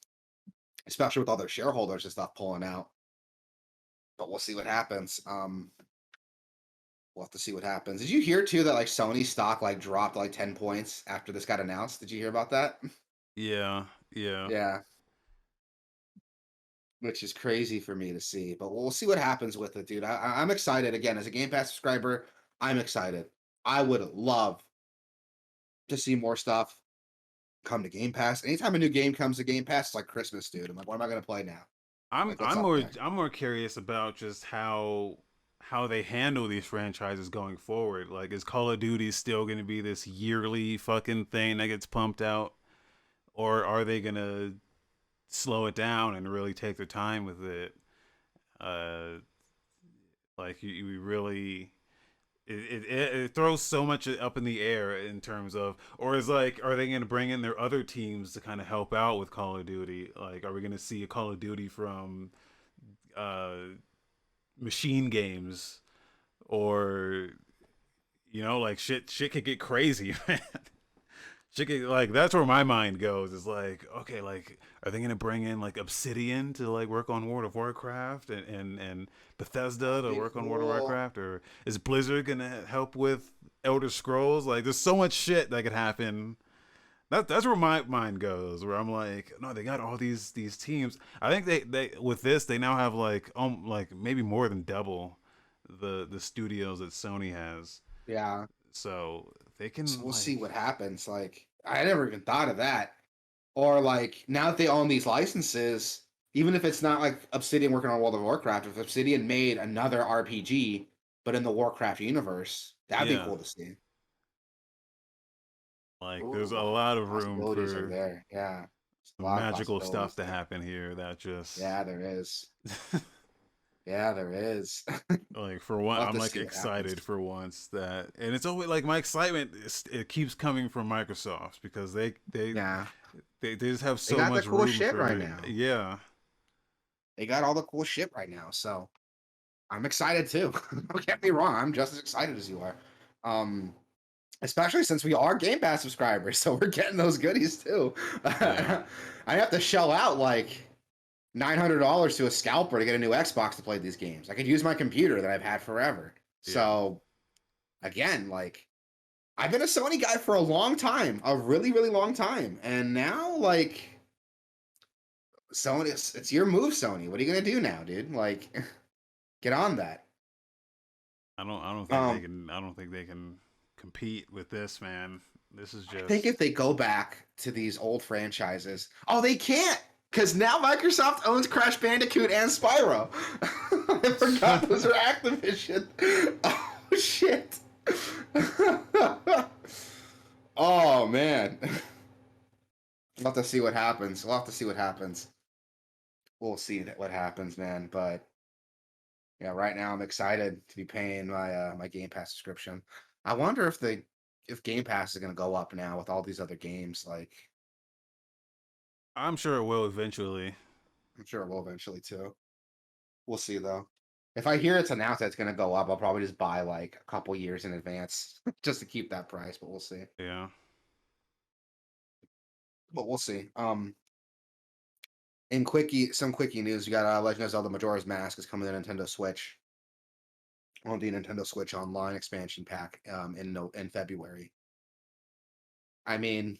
Especially with all their shareholders and stuff pulling out. But we'll see what happens. We'll have to see what happens. Did you hear too that like Sony stock like dropped like 10 points after this got announced? Did you hear about that? Yeah, yeah. Yeah, which is crazy for me to see. But we'll see what happens with it, dude. I'm excited again as a Game Pass subscriber. I'm excited. I would love to see more stuff come to Game Pass. Anytime a new game comes to Game Pass, it's like Christmas, dude. I'm like, what am I gonna play now? Like, what's up there? I'm more curious about just how they handle these franchises going forward. Like, is Call of Duty still going to be this yearly fucking thing that gets pumped out, or are they gonna slow it down and really take their time with it. Uh, like you really it throws so much up in the air in terms of, or is like, are they going to bring in their other teams to kind of help out with Call of Duty? Like, are we going to see a Call of Duty from uh, machine games, or like shit could get crazy, man. Shit could, like, that's where my mind goes. Is like, okay, like, are they gonna bring in like Obsidian to like work on World of Warcraft, and Bethesda That'd to be work on World of cool. Warcraft, or is Blizzard gonna help with Elder Scrolls? Like, there's so much shit that could happen. That's where my mind goes. Where I'm like, no, they got all these teams. I think they with this they now have like maybe more than double the studios that Sony has. Yeah. So they So can we'll see like, what happens. Like, I never even thought of that. Or like now that they own these licenses, even if it's not like Obsidian working on World of Warcraft, if Obsidian made another RPG but in the Warcraft universe, that'd be yeah, cool to see. like there's a Ooh, lot of room possibilities are for there. Yeah, there's a some lot of magical stuff possibilities to there. happen here. That just Yeah, there is. Yeah, there is. like, for one, We'll have I'm to like see what happens. excited for once that, and it's always like my excitement it keeps coming from Microsoft, because Yeah, they just have they so got the much cool room shit right for, now. yeah. They got all the cool shit right now. So I'm excited too. Don't get me wrong. I'm just as excited as you are. Um, Especially since we are Game Pass subscribers, so we're getting those goodies too. Yeah, I have to shell out like $900 to a scalper to get a new Xbox to play these games. I could use my computer that I've had forever. yeah. So again, like I've been a Sony guy for a long time, a really, really long time, and now like Sony, it's your move, Sony. What are you gonna do now, dude? Like, get on that. Um, I don't think they can compete with this, man. This is I think just if they go back to these old franchises, oh, they can't because now Microsoft owns Crash Bandicoot and Spyro. I forgot those are Activision. Oh shit. Oh man. We'll have to see what happens. We'll have to see what happens. We'll see what happens, man. But yeah, right now I'm excited to be paying my Game Pass subscription. I wonder if Game Pass is gonna go up now with all these other games. Like, I'm sure it will eventually. I'm sure it will eventually too. We'll see though. If I hear it's announced that it's gonna go up, I'll probably just buy like a couple years in advance just to keep that price. But we'll see. Yeah. But we'll see. In some quickie news, you got Legend of Zelda Majora's Mask is coming to Nintendo Switch on the Nintendo Switch Online expansion pack in February. I mean,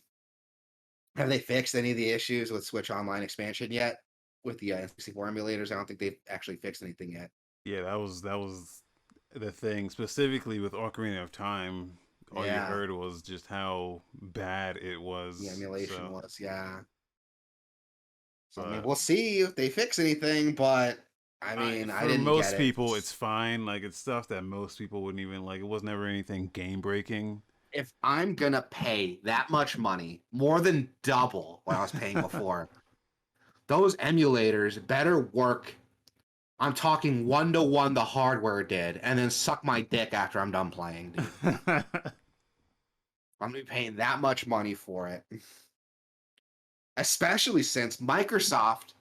have they fixed any of the issues with Switch Online expansion yet? With the N64 emulators, I don't think they've actually fixed anything yet. Yeah, that was the thing, specifically with Ocarina of Time. All you Yeah, heard was just how bad it the was. emulation So, was, yeah. So I mean, but we'll see if they fix anything, but I mean, I for didn't get most it. people, it's fine. Like, it's stuff that most people wouldn't even like. It was never anything game breaking. If I'm gonna pay that much money, more than double what I was paying before, those emulators better work. I'm talking 1-to-1 the hardware did, and then suck my dick after I'm done playing, dude. I'm gonna be paying that much money for it. Especially since Microsoft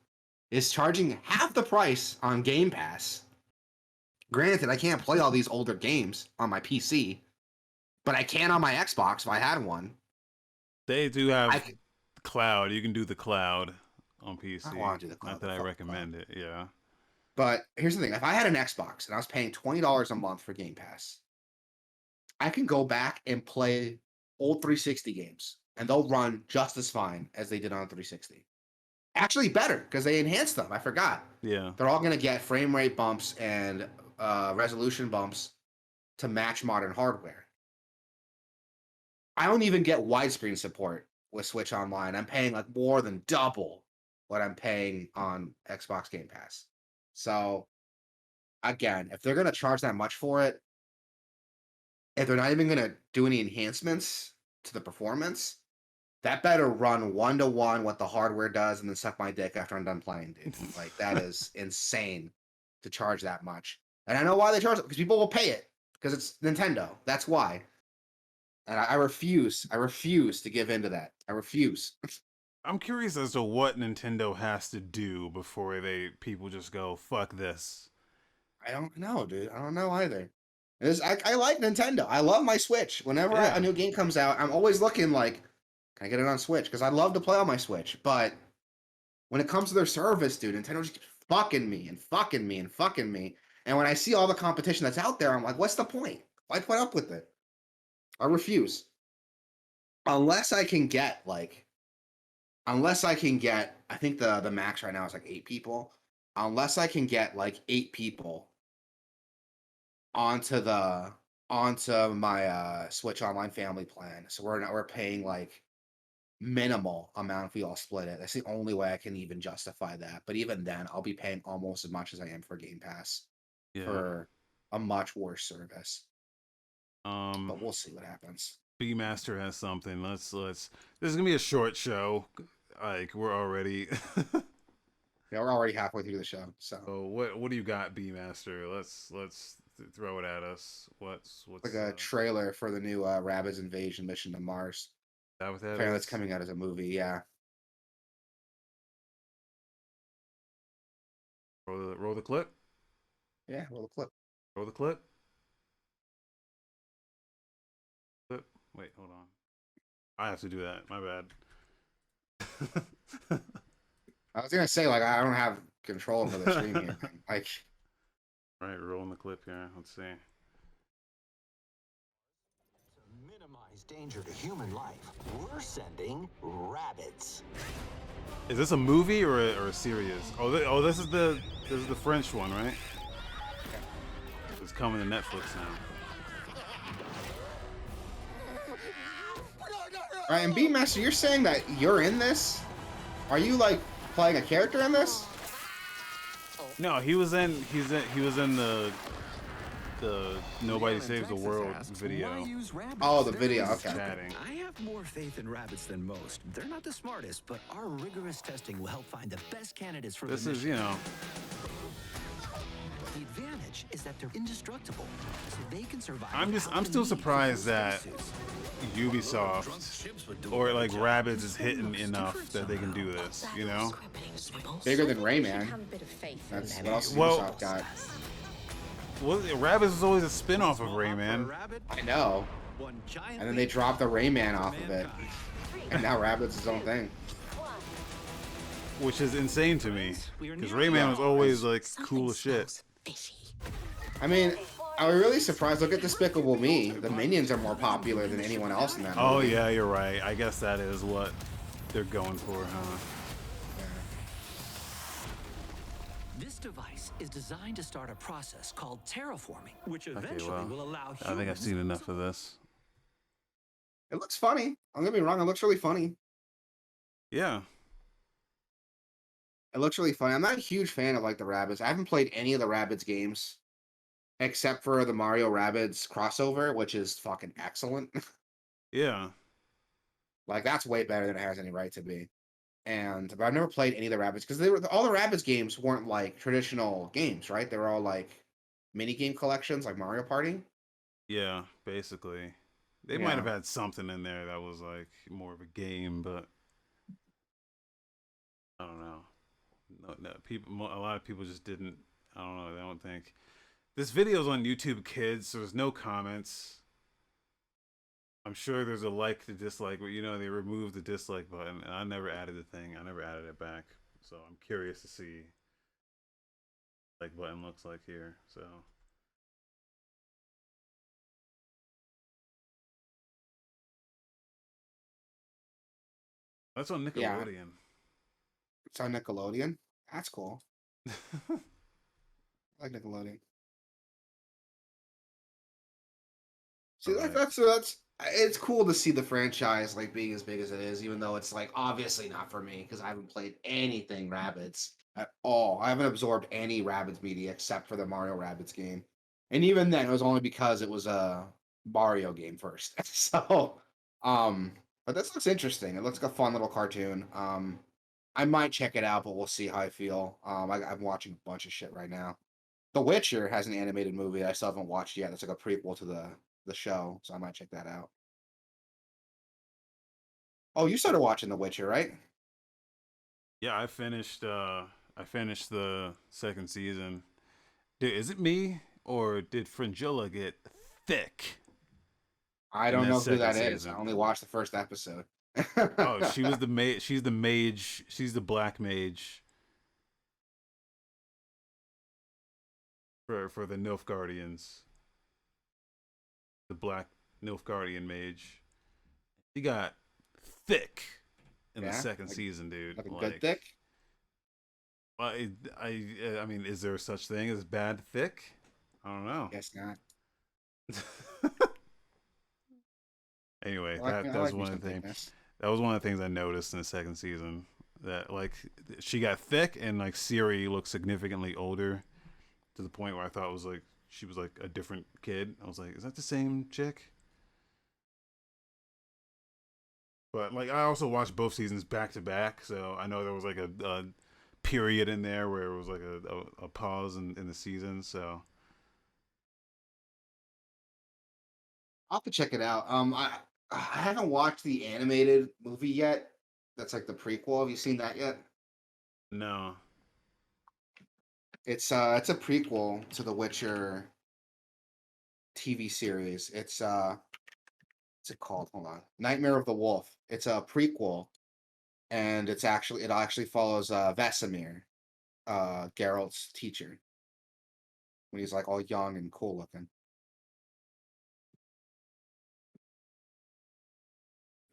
is charging half the price on Game Pass. Granted, I can't play all these older games on my PC, but I can on my Xbox if I had one. They do I have could, cloud. You can do the cloud on I PC. want to do the Not cloud, that the I fucking cloud. recommend it. Yeah. But here's the thing: if I had an Xbox and I was paying $20 a month for Game Pass, I can go back and play old 360 games, and they'll run just as fine as they did on 360. Actually, better because they enhanced them. I forgot. Yeah. They're all going to get frame rate bumps and resolution bumps to match modern hardware. I don't even get widescreen support with Switch Online. I'm paying like more than double what I'm paying on Xbox Game Pass. So again, if they're gonna charge that much for it, if they're not even gonna do any enhancements to the performance, that better run 1-to-1 what the hardware does and then suck my dick after I'm done playing, dude. Like, that is insane to charge that much. And I know why they charge it, because people will pay it, because it's Nintendo. That's why. And I refuse. I refuse to give in to that. I refuse. I'm curious as to what Nintendo has to do before people just go fuck this. I don't know, dude. I don't know either. I like Nintendo. I love my Switch. Whenever Yeah. a new game comes out, I'm always looking like, can I get it on Switch? Because I love to play on my Switch. But when it comes to their service, dude, Nintendo just keeps fucking me and fucking me and fucking me. And when I see all the competition that's out there, I'm like, what's the point? Why put up with it? I refuse. Unless I can get I think the max right now is like 8 people. Unless I can get like 8 people onto my Switch Online family plan. So we're paying like minimal amount if we all split it. That's the only way I can even justify that. But even then, I'll be paying almost as much as I am for Game Pass Yeah. for a much worse service. Um, But we'll see what happens. B Master has something. Let's. This is gonna be a short show. Like we're already. Yeah, we're already halfway through the show. So what do you got, B Master? Let's throw it at us. What's like a trailer for the new Rabbids Invasion mission to Mars. that what that Apparently, is? that's coming out as a movie. Yeah. Roll the clip. Yeah. Roll the clip. Roll the clip. Clip. Wait, hold on. I have to do that. My bad. I was gonna say, like, I don't have control over the stream here. Like, right, rolling the clip here. Let's see. To minimize danger to human life, we're sending Rabbids. Is this a movie or a series? This is the French one, right? It's coming to Netflix now. all right, and B Master, you're saying that you're in this? Are you like playing a character in this? No, he was in the Nobody Saves the World video. Oh, the video. Okay. Chatting. I have more faith in rabbits than most. They're not the smartest, but our rigorous testing will help find the best candidates for This the is, mission. you know. The advantage is that they're indestructible, so they can survive. I'm still surprised that Ubisoft or like Rabbids is hitting enough that they can do this, you know? Bigger than Rayman. That's what else Ubisoft got. Well, Rabbids was always a spin-off of Rayman. I know. And then they dropped the Rayman off of it. And now Rabbids is his own thing. Which is insane to me. Because Rayman was always like cool as shit. I mean, are we really surprised? Look at Despicable Me. The minions are more popular than anyone else in that movie. Oh yeah, you're right. I guess that is what they're going for, huh? This device is designed to start a process called terraforming, which eventually will allow humans. I think I've seen enough of this. It looks funny. I'm gonna be wrong. It looks really funny. Yeah. It looks really funny. I'm not a huge fan of like the Rabbids. I haven't played any of the Rabbids games except for the Mario Rabbids crossover, which is fucking excellent. Yeah. Like that's way better than it has any right to be. But I've never played any of the Rabbids because all the Rabbids games weren't like traditional games, right? They were all like mini game collections, like Mario Party. Yeah, basically. They might have had something in there that was like more of a game, but I don't know. No, a lot of people just didn't. I don't know. I don't think this video's on YouTube Kids, so there's no comments. I'm sure there's a like to dislike, but you know they removed the dislike button, and I never added the thing. I never added it back, so I'm curious to see what like button looks like here. So that's on Nickelodeon. Yeah. It's on Nickelodeon. That's cool. I like Nickelodeon. See, that's it's cool to see the franchise like being as big as it is, even though it's like obviously not for me because I haven't played anything Rabbids at all. I haven't absorbed any Rabbids media except for the Mario Rabbids game, and even then, it was only because it was a Mario game first. So, But this looks interesting. It looks like a fun little cartoon. I might check it out, but we'll see how I feel. I'm watching a bunch of shit right now. The Witcher has an animated movie I still haven't watched yet. It's like a prequel to the show, so I might check that out. Oh, you started watching The Witcher, right? Yeah, I finished the second season. Dude, is it me or did Fringilla get thick I in don't that know who second that is. I season? only watched the first episode. Oh, she was the mage. She's the mage. She's the black mage for the Nilfgaardians. The black Nilfgaardian mage. She got thick in the Yeah, second season, dude. like a good thick. I mean, is there such thing as bad thick? I don't know. Guess not. Anyway, I that was like me one some of the things. thickness. That was one of the things I noticed in the second season. That like she got thick and like Siri looked significantly older to the point where I thought it was like she was like a different kid. I was like, is that the same chick? But like I also watched both seasons back to back, so I know there was like a period in there where it was like a pause in the season. So I'll have to check it out. I haven't watched the animated movie yet. That's like the prequel. Have you seen that yet? no, It's a prequel to the Witcher TV series. What's it called? Hold on. Nightmare of the Wolf. It's a prequel, and it actually follows Vesemir, Geralt's teacher, when he's like all young and cool looking.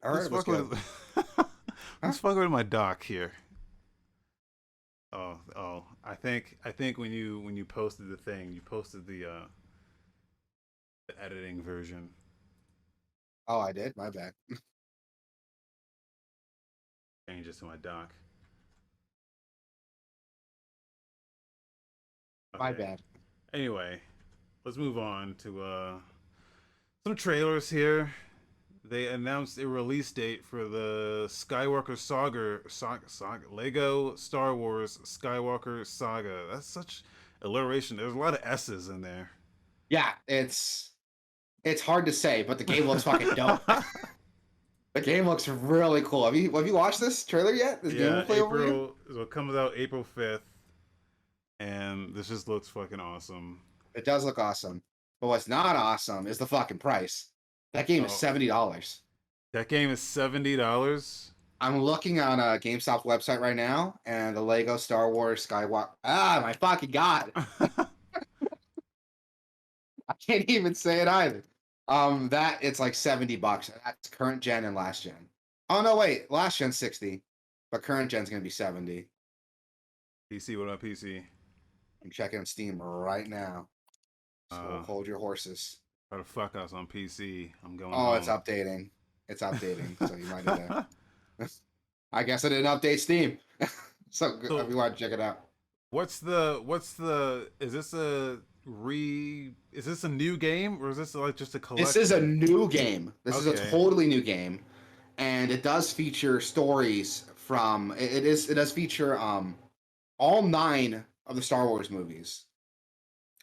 I heard who's it was fucking good. with Huh? who's fucking with my doc here? Oh, I think when you posted the thing, you posted the editing version. Oh, I did. My bad. Changes to my doc. My Okay. bad. Anyway, let's move on to some trailers here. They announced a release date for the Skywalker Saga, Lego Star Wars Skywalker Saga. That's such alliteration. There's a lot of S's in there. Yeah, it's hard to say, but the game looks fucking dope. The game looks really cool. Have you watched this trailer yet? This Yeah, gameplay overview? April. So it comes out April 5th, and this just looks fucking awesome. It does look awesome. But what's not awesome is the fucking price. That game is Oh, $70. that game is $70. I'm looking on GameStop's website right now, and the Lego Star Wars Skywalker. Ah, my fucking god! I can't even say it either. That it's like $70. That's current gen and last gen. Oh no, wait, last gen 60, but current gen's gonna be 70. PC, what up, PC? I'm checking on Steam right now. So Uh, hold your horses. try to fuck us on PC. I'm going Oh, it's home. updating. It's updating. So you might need to. I guess I didn't update Steam. So if So you want to check it out. is this is this a new game or is this like just a This is a collection? new game. This is a Okay. totally new game, and it does feature stories from. It does feature all 9 of the Star Wars movies.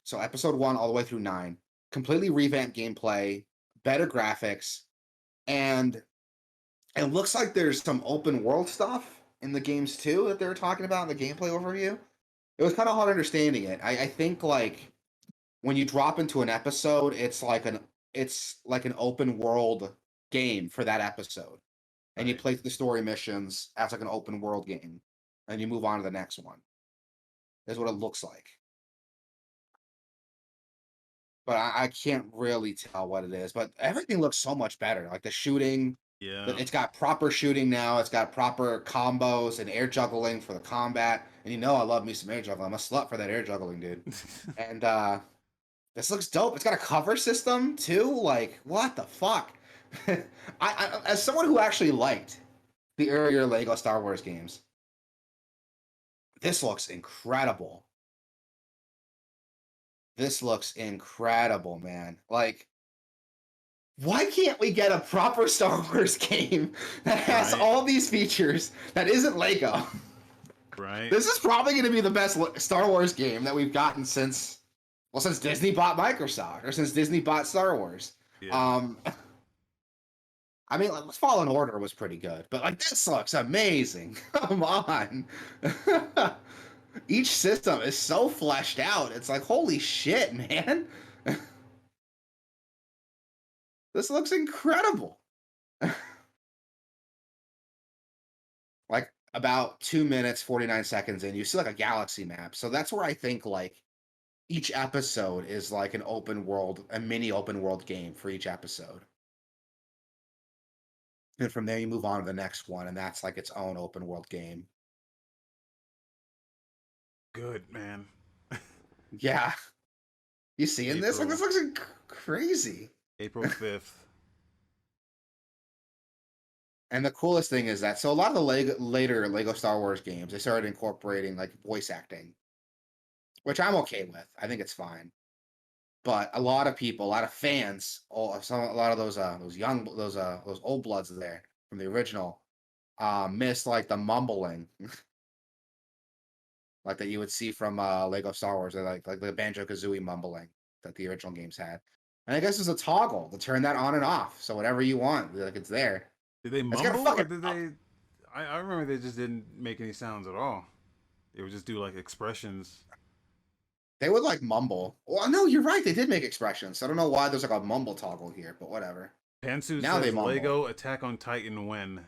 So episode 1 all the way through 9, completely revamped gameplay, better graphics, and it looks like there's some open world stuff in the games too that they were talking about in the gameplay overview. It was kind of hard understanding it. I think like when you drop into an episode, it's like an open world game for that episode, and you Right. play the story missions as like an open world game, and you move on to the next one. Is what it looks like, but I can't really tell what it is. But everything looks so much better. Like the shooting, Yeah. it's got proper shooting now. It's got proper combos and air juggling for the combat. And you know I love me some air juggling. I'm a slut for that air juggling, dude. And this looks dope. It's got a cover system too. Like what the fuck? As someone who actually liked the earlier Lego Star Wars games, this looks incredible. This looks incredible, man. Like why can't we get a proper Star Wars game that has Right. all these features that isn't Lego? Right. This is probably going to be the best Star Wars game that we've gotten since Disney bought Microsoft, or since Disney bought Star Wars. Yeah. I mean, like, Fallen Order was pretty good, but like this looks amazing. Come on. Each system is so fleshed out. It's like, holy shit, man. This looks incredible. Like about 2 minutes, 49 seconds in, you see like a galaxy map. So that's where I think like each episode is like an open world, a mini open world game for each episode. And from there you move on to the next one, and that's like its own open world game. Good, man. Yeah. You seeing this? Like, April. this looks crazy. April 5th. And the coolest thing is that, so a lot of the later Lego Star Wars games, they started incorporating like voice acting, which I'm okay with. I think it's fine. But a lot of people, a lot of fans, a lot of those old bloods there from the original, missed like the mumbling, like that you would see from Lego Star Wars, like the Banjo-Kazooie mumbling that the original games had. And I guess there's a toggle to turn that on and off, so whatever you want, like it's there. Did they It's gonna mumble or fucking- did they? I remember they just didn't make any sounds at all. They would just do like expressions. They would like mumble. Well, no, you're right. They did make expressions. I don't know why there's like a mumble toggle here, but whatever. Pantsu Now they says mumble. Lego Attack on Titan when.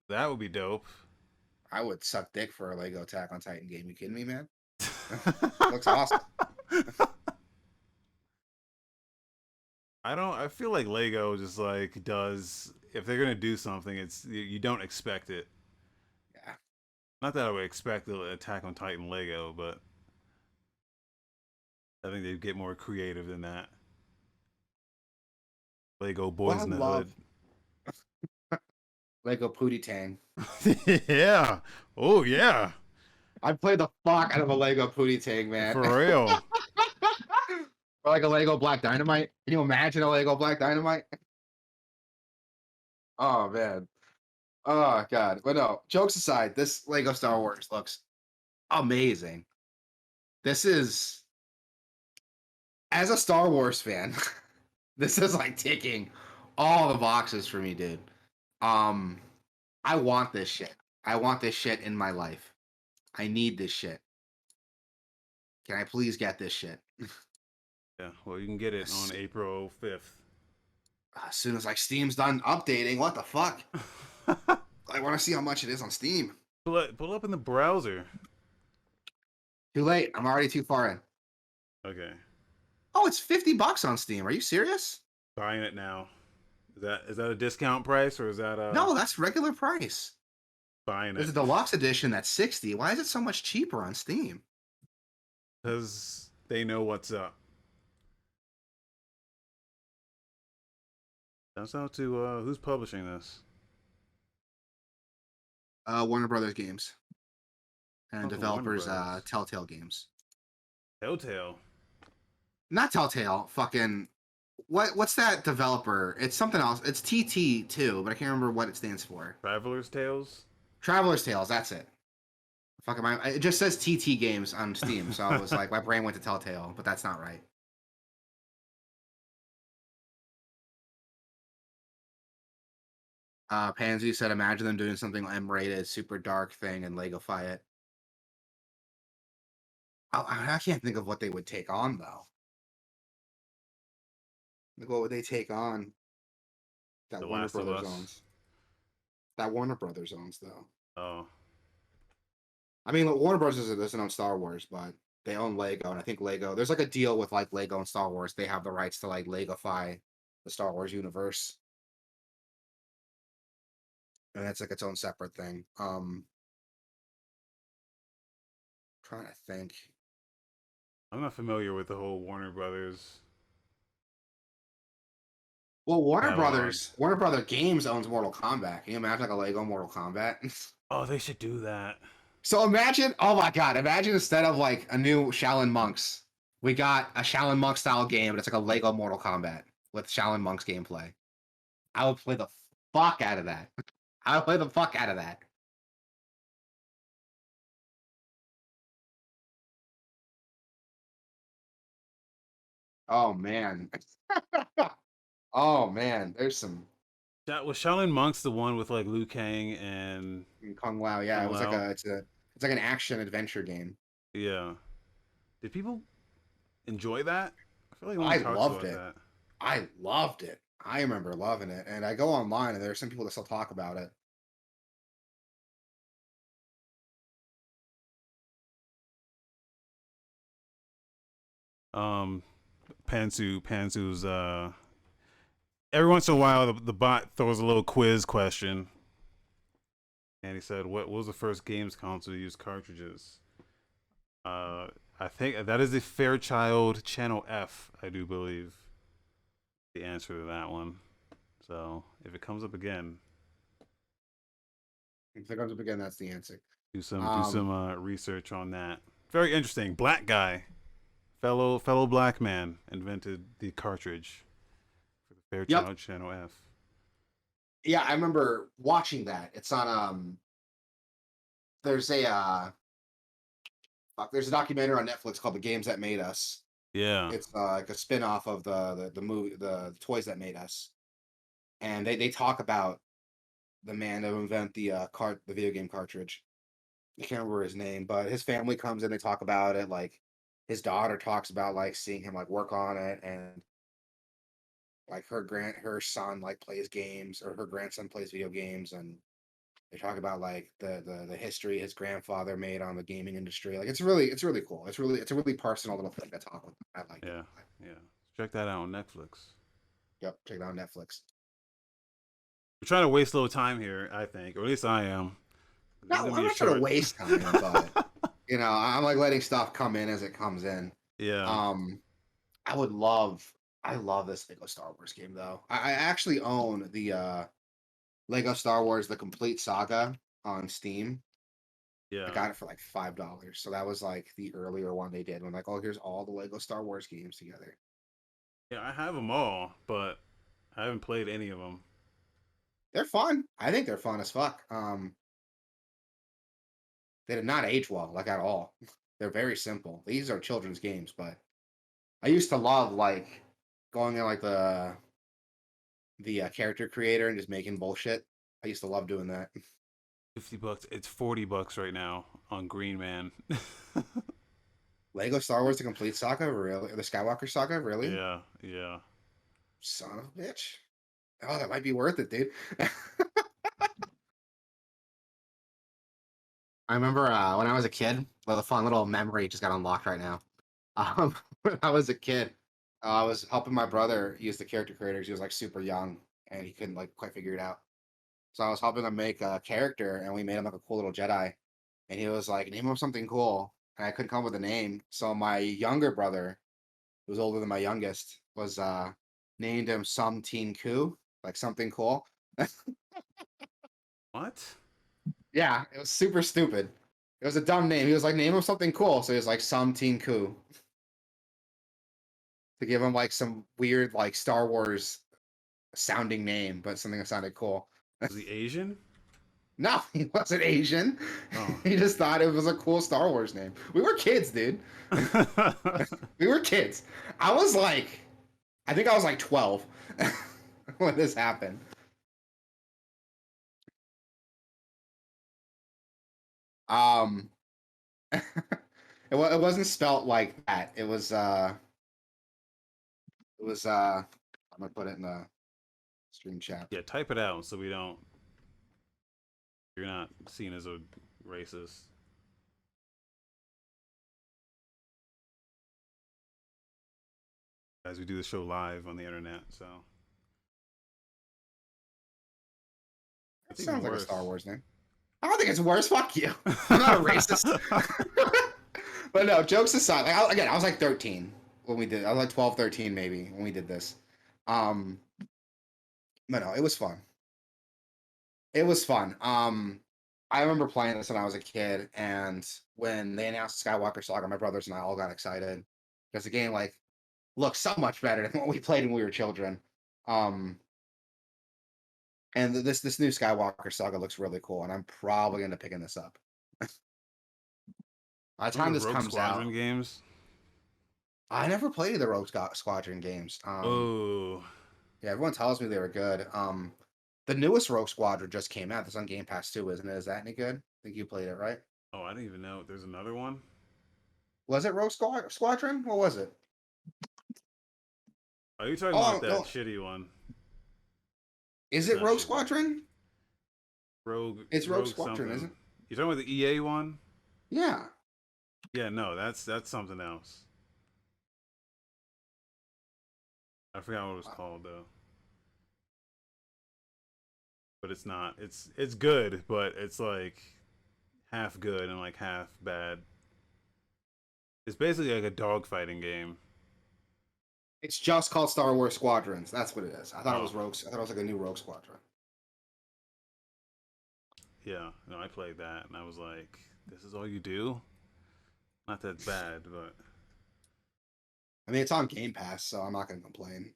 That would be dope. I would suck dick for a Lego Attack on Titan game. You kidding me, man? Looks awesome. I feel like Lego just like does, if they're gonna do something, it's you don't expect it. Yeah. Not that I would expect the Attack on Titan Lego, but I think they'd get more creative than that. Lego Boys in the Hood. Lego Pootie Tang. Yeah. Oh yeah. I played the fuck out of a Lego Pootie Tang, man. For real. Or like a Lego Black Dynamite. Can you imagine a Lego Black Dynamite? Oh man. Oh god. But no, jokes aside, this Lego Star Wars looks amazing. This is, as a Star Wars fan, this is like ticking all the boxes for me, dude. I want this shit. I want this shit in my life. I need this shit. Can I please get this shit? Yeah. Well, you can get it on April 5th. As soon as like Steam's done updating, what the fuck? I want to see how much it is on Steam. Pull up in the browser. Too late. I'm already too far in. Okay. Oh, it's $50 on Steam. Are you serious? Buying it now. Is that a discount price or is that a No, that's regular price. buying There's a it? deluxe edition that's $60. Why is it so much cheaper on Steam? Because they know what's up. That's out to who's publishing this? Warner Brothers Games. And Oh, developers, Warner Brothers. Telltale Games. Telltale. Not Telltale, fucking what's that developer? It's something else. It's TT too, but I can't remember what it stands for. Traveler's Tales. Traveler's Tales, that's it. Fucking it just says TT Games on Steam, so I was like, my brain went to Telltale, but that's not right. Pansy said, imagine them doing something M-rated, super dark thing, and Legify it. I can't think of what they would take on, though. Like, what would they take on that The Warner Last of Brothers Us. owns? That Warner Brothers owns, though. Oh. I mean, Warner Brothers doesn't own Star Wars, but they own Lego, and I think Lego, there's like a deal with like Lego and Star Wars. They have the rights to like Legify the Star Wars universe. And that's like its own separate thing. Trying to think. I'm not familiar with the whole Warner Brothers. Well, Warner Catalog. Brother Games owns Mortal Kombat. Can you imagine like a Lego Mortal Kombat? Oh, they should do that. So imagine, oh my god, imagine instead of like a new Shaolin Monks, we got a Shaolin Monk style game, but it's like a Lego Mortal Kombat. with Shaolin Monk's gameplay. I would play the fuck out of that. I would play the fuck out of that. Oh man. Oh man, there's some That was Shaolin Monk's the one with like Liu Kang and Kung Lao. Yeah, Kung it was like Lao. it's like an action adventure game. Yeah. Did people enjoy that? I feel like no one I talks loved about it. that. I loved it. I remember loving it, and I go online, and there are some people that still talk about it. Um, Pansu's every once in a while the bot throws a little quiz question, and he said, "What was the first games console to use cartridges?" I think that is the Fairchild Channel F. I do believe the answer to that one. So if it comes up again, If it comes up again, that's the answer. do some Um, research on that. Very interesting. Black guy, fellow black man invented the cartridge for the yep. Fairchild Channel F. Yeah, I remember watching that. It's on there's a there's a documentary on Netflix called The Games That Made Us. Yeah. It's like a spin-off of the movie the Toys That Made Us. And they talk about the man who invented the video game cartridge. I can't remember his name, but his family comes in, they talk about it, like his daughter talks about like seeing him like work on it, and like her son like plays games, or her grandson plays video games, and they talk about like the history his grandfather made on the gaming industry. Like it's really cool. It's a really personal little thing to talk about. I like Yeah. it. Yeah. Check that out on Netflix. Yep, check it out on Netflix. We're trying to waste a little time here, I think, or at least I am. This is No, gonna I'm be a not trying to short. waste time, but I'm like letting stuff come in as it comes in. Yeah. Um, I would love, I love this Lego Star Wars game though. I actually own the Lego Star Wars The Complete Saga on Steam. I Yeah. got it for like $5. So that was like the earlier one they did when like, oh, here's all the Lego Star Wars games together. Yeah. I have them all, but I haven't played any of them. They're fun. I think they're fun as fuck. They did not age well, like at all. They're very simple. These are children's games, but I used to love like going in like the character creator and just making bullshit. I used to love doing that. $50. It's $40 right now on Green Man. Lego Star Wars: The Complete Saga, really? The Skywalker Saga, really? Yeah. Yeah. Son of a bitch. Oh, that might be worth it, dude. I remember when I was a kid, well, the fun little memory just got unlocked right now. When I was a kid, I was helping my brother use the character creators. He was like super young and he couldn't like quite figure it out. So I was helping him make a character, and we made him like a cool little Jedi. And he was like, "Name him something cool," and I couldn't come up with a name. So my younger brother, who was older than my youngest, was named him Some Teen Coup, like something cool. What? Yeah, it was super stupid. It was a dumb name. He was like, "Name him something cool," so he was like Some Teen Coup to give him like some weird like Star Wars sounding name, but something that sounded cool. Was he Asian? No, he wasn't Asian. Oh. He just thought it was a cool Star Wars name. We were kids, dude. We were kids. I was like, I think I was like 12 when this happened. Um, it wasn't spelt like that. It was I'm gonna put it in the stream chat. Yeah, type it out so we don't. You're not seen as a racist. As we do the show live on the internet, so It it's even sounds like a worse. Star Wars name. I don't think it's worse. Fuck you. I'm not a racist. But no, jokes aside, like again, I was like 13 when we did. I was like 12, 13 maybe when we did this. Um, but no, it was fun. It was fun. I remember playing this when I was a kid, and when they announced Skywalker Saga, my brothers and I all got excited because the game, like, looks so much better than what we played when we were children. Um, and this new Skywalker Saga looks really cool, and I'm probably gonna picking this up. By the time Remember this Rogue comes out, Squadron games? I never played the Squadron games. Oh, Yeah, everyone tells me they were good. The newest Rogue Squadron just came out. That's on Game Pass too, isn't it? Is that any good? I think you played it, right? oh, I didn't even know there's another one. Was it Squadron? What was it? Are you talking Oh, about that no. shitty one? Is It's it not Rogue shitty. Squadron? Rogue. It's Rogue Squadron, something. isn't it? You talking about the EA one? Yeah. Yeah, no, that's something else. I forgot what it was called though. But it's not. It's good, but it's like half good and like half bad. It's basically like a dogfighting game. It's just called Star Wars Squadrons. That's what it is. I thought it was Oh. Rogue. I thought it was like a new Rogue Squadron. Yeah, no, I played that and I was like, this is all you do? Not that bad, but I mean, it's on Game Pass, so I'm not gonna complain.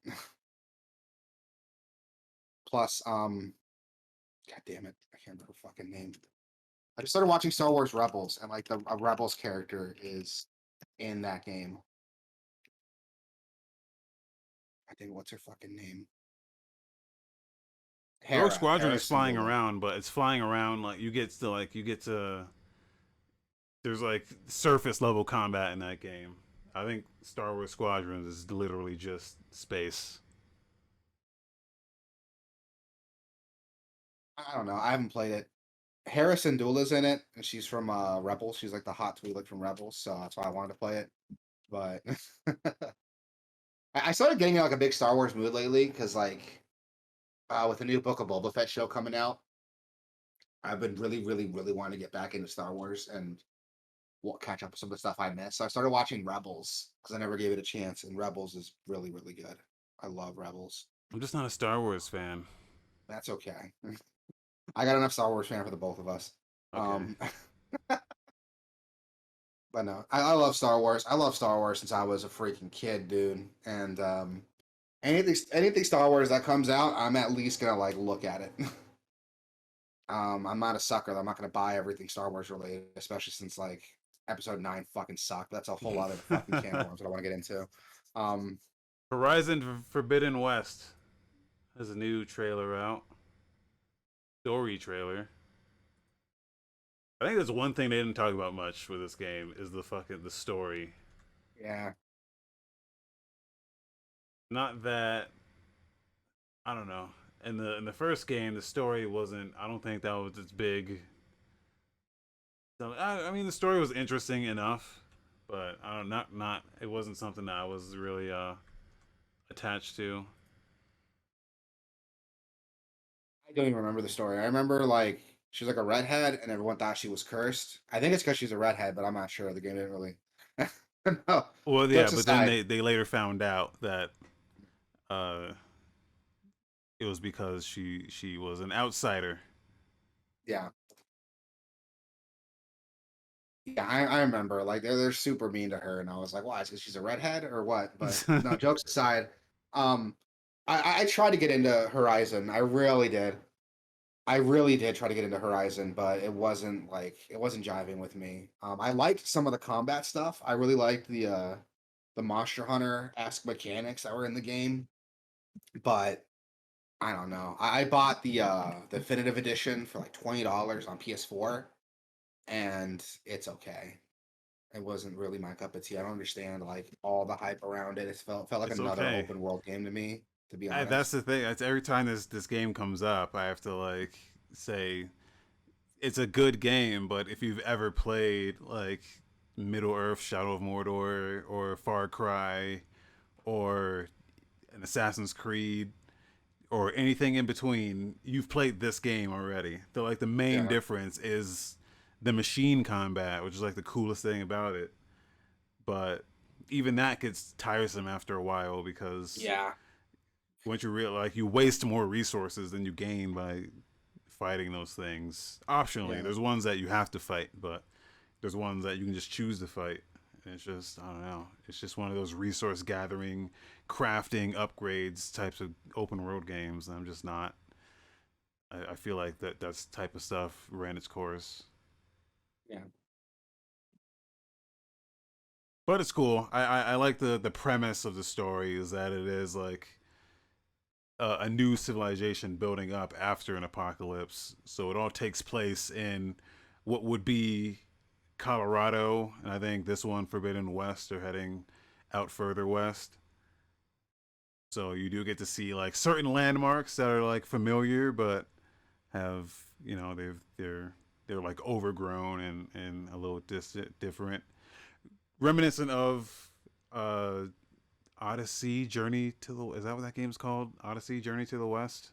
Plus, God damn it, I can't remember her fucking name. I just started watching Star Wars Rebels, and like a Rebels character is in that game. I think what's her fucking name? Rogue Squadron Hera is flying Syndulla. around, but it's flying around like you get to there's like surface level combat in that game. I think Star Wars Squadrons is literally just space. I don't know. I haven't played it. Hera Syndulla's in it, and she's from Rebels. She's like the hot Twi'lek from Rebels, so that's why I wanted to play it. But I started getting in like a big Star Wars mood lately because like with the new Book of Boba Fett show coming out, I've been really, really, really wanting to get back into Star Wars and catch up with some of the stuff I missed. So I started watching Rebels because I never gave it a chance, and Rebels is really, really good. I love Rebels. I'm just not a Star Wars fan. That's okay. I got enough Star Wars fan for the both of us. Okay. But no, I love Star Wars. I love Star Wars since I was a freaking kid, dude. And anything Star Wars that comes out, I'm at least gonna like look at it. I'm not a sucker. I'm not gonna buy everything Star Wars related, especially since like Episode 9 fucking sucked. That's a whole other fucking can of worms that I want to get into. Horizon Forbidden West has a new trailer out. Story trailer. I think there's one thing they didn't talk about much with this game is the story. Yeah. Not that I don't know. In the first game, the story wasn't. I don't think that was its big. So, I mean, the story was interesting enough, but I don't not. It wasn't something that I was really attached to. I don't even remember the story. I remember like she's like a redhead, and everyone thought she was cursed. I think it's because she's a redhead, but I'm not sure. The game didn't really. No. Well, yeah, Jokes but then aside. they later found out that uh, it was because she was an outsider. Yeah. Yeah, I remember. Like they're super mean to her, and I was like, why? Is it because she's a redhead or what? But no, jokes aside, um, I tried to get into Horizon. I really did. I really did try to get into Horizon, but it wasn't jiving with me. I liked some of the combat stuff. I really liked the Monster Hunter esque mechanics that were in the game, but I don't know. I bought the definitive edition for like $20 on PS4, and it's okay. It wasn't really my cup of tea. I don't understand like all the hype around it. It felt like It's another okay. open world game to me, to be That's honest. the thing. That's every time this game comes up, I have to like say it's a good game, but if you've ever played like Middle Earth, Shadow of Mordor, or Far Cry, or an Assassin's Creed, or anything in between, you've played this game already. The main Yeah. difference is the machine combat, which is like the coolest thing about it. But even that gets tiresome after a while because Yeah. once you realize like you waste more resources than you gain by fighting those things. Optionally, Yeah. there's ones that you have to fight, but there's ones that you can just choose to fight, It's just, I don't know. It's just one of those resource gathering, crafting, upgrades types of open world games. I'm just not. I feel like that's type of stuff ran its course. Yeah. But it's cool. I like the premise of the story is that it is like a new civilization building up after an apocalypse. So it all takes place in what would be Colorado, and I think this one Forbidden West are heading out further west. So you do get to see like certain landmarks that are like familiar, but have they're like overgrown and a little different, reminiscent of uh Odyssey Journey to the, is that what that game's called? Odyssey Journey to the West.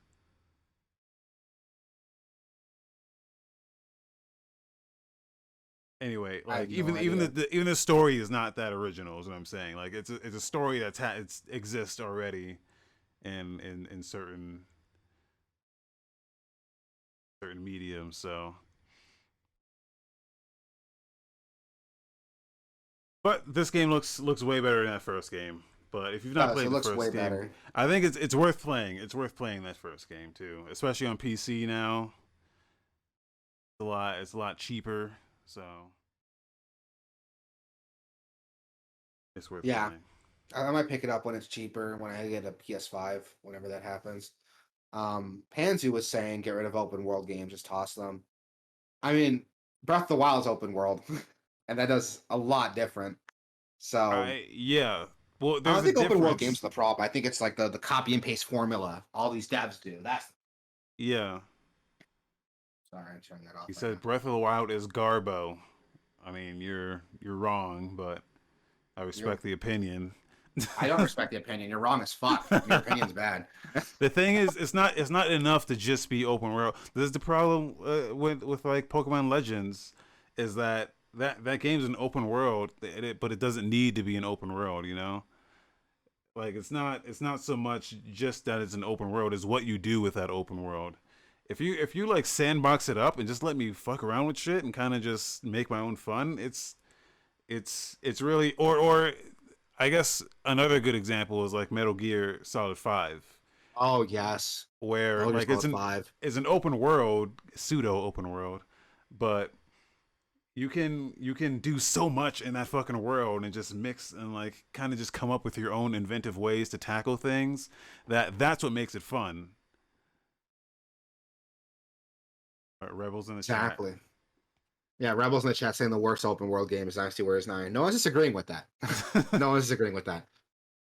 Anyway, I have like no even idea. even the story is not that original. Is what I'm saying. Like it's a story that's it's exists already in certain mediums. So, but this game looks way better than that first game. But if you've not Does. It played the looks way first game, better. I think it's worth playing. It's worth playing that first game too, especially on PC now. It's a lot cheaper, so it's worth Yeah. playing. I might pick it up when it's cheaper, when I get a PS5, whenever that happens. Panzu was saying get rid of open world games, just toss them. I mean, Breath of the Wild is open world, and that does a lot different. So I Yeah. Well, I don't there's a think open world games difference. are the problem. I think it's like the copy and paste formula all these devs do. That's Yeah. sorry, I turned that off He right said now. Breath of the Wild is Garbo. I mean, you're wrong, but I You're respect the opinion. I don't respect the opinion. You're wrong as fuck. Your opinion's bad. The thing is, it's not enough to just be open world. This is the problem with like Pokemon Legends, is that game's an open world, but it doesn't need to be an open world. You know, like it's not so much just that it's an open world. It's what you do with that open world. If you like sandbox it up and just let me fuck around with shit and kind of just make my own fun, it's really, or I guess another good example is like Metal Gear Solid 5, Oh yes. where Metal Gear like Solid 5. it's an open world, pseudo open world, but you can do so much in that fucking world and just mix and like kind of just come up with your own inventive ways to tackle things, that's what makes it fun. Rebels in the chat. Exactly. Yeah, Rebels in the chat saying the worst open world game is Dynasty Warriors 9. No one's disagreeing with that. No one's disagreeing with that.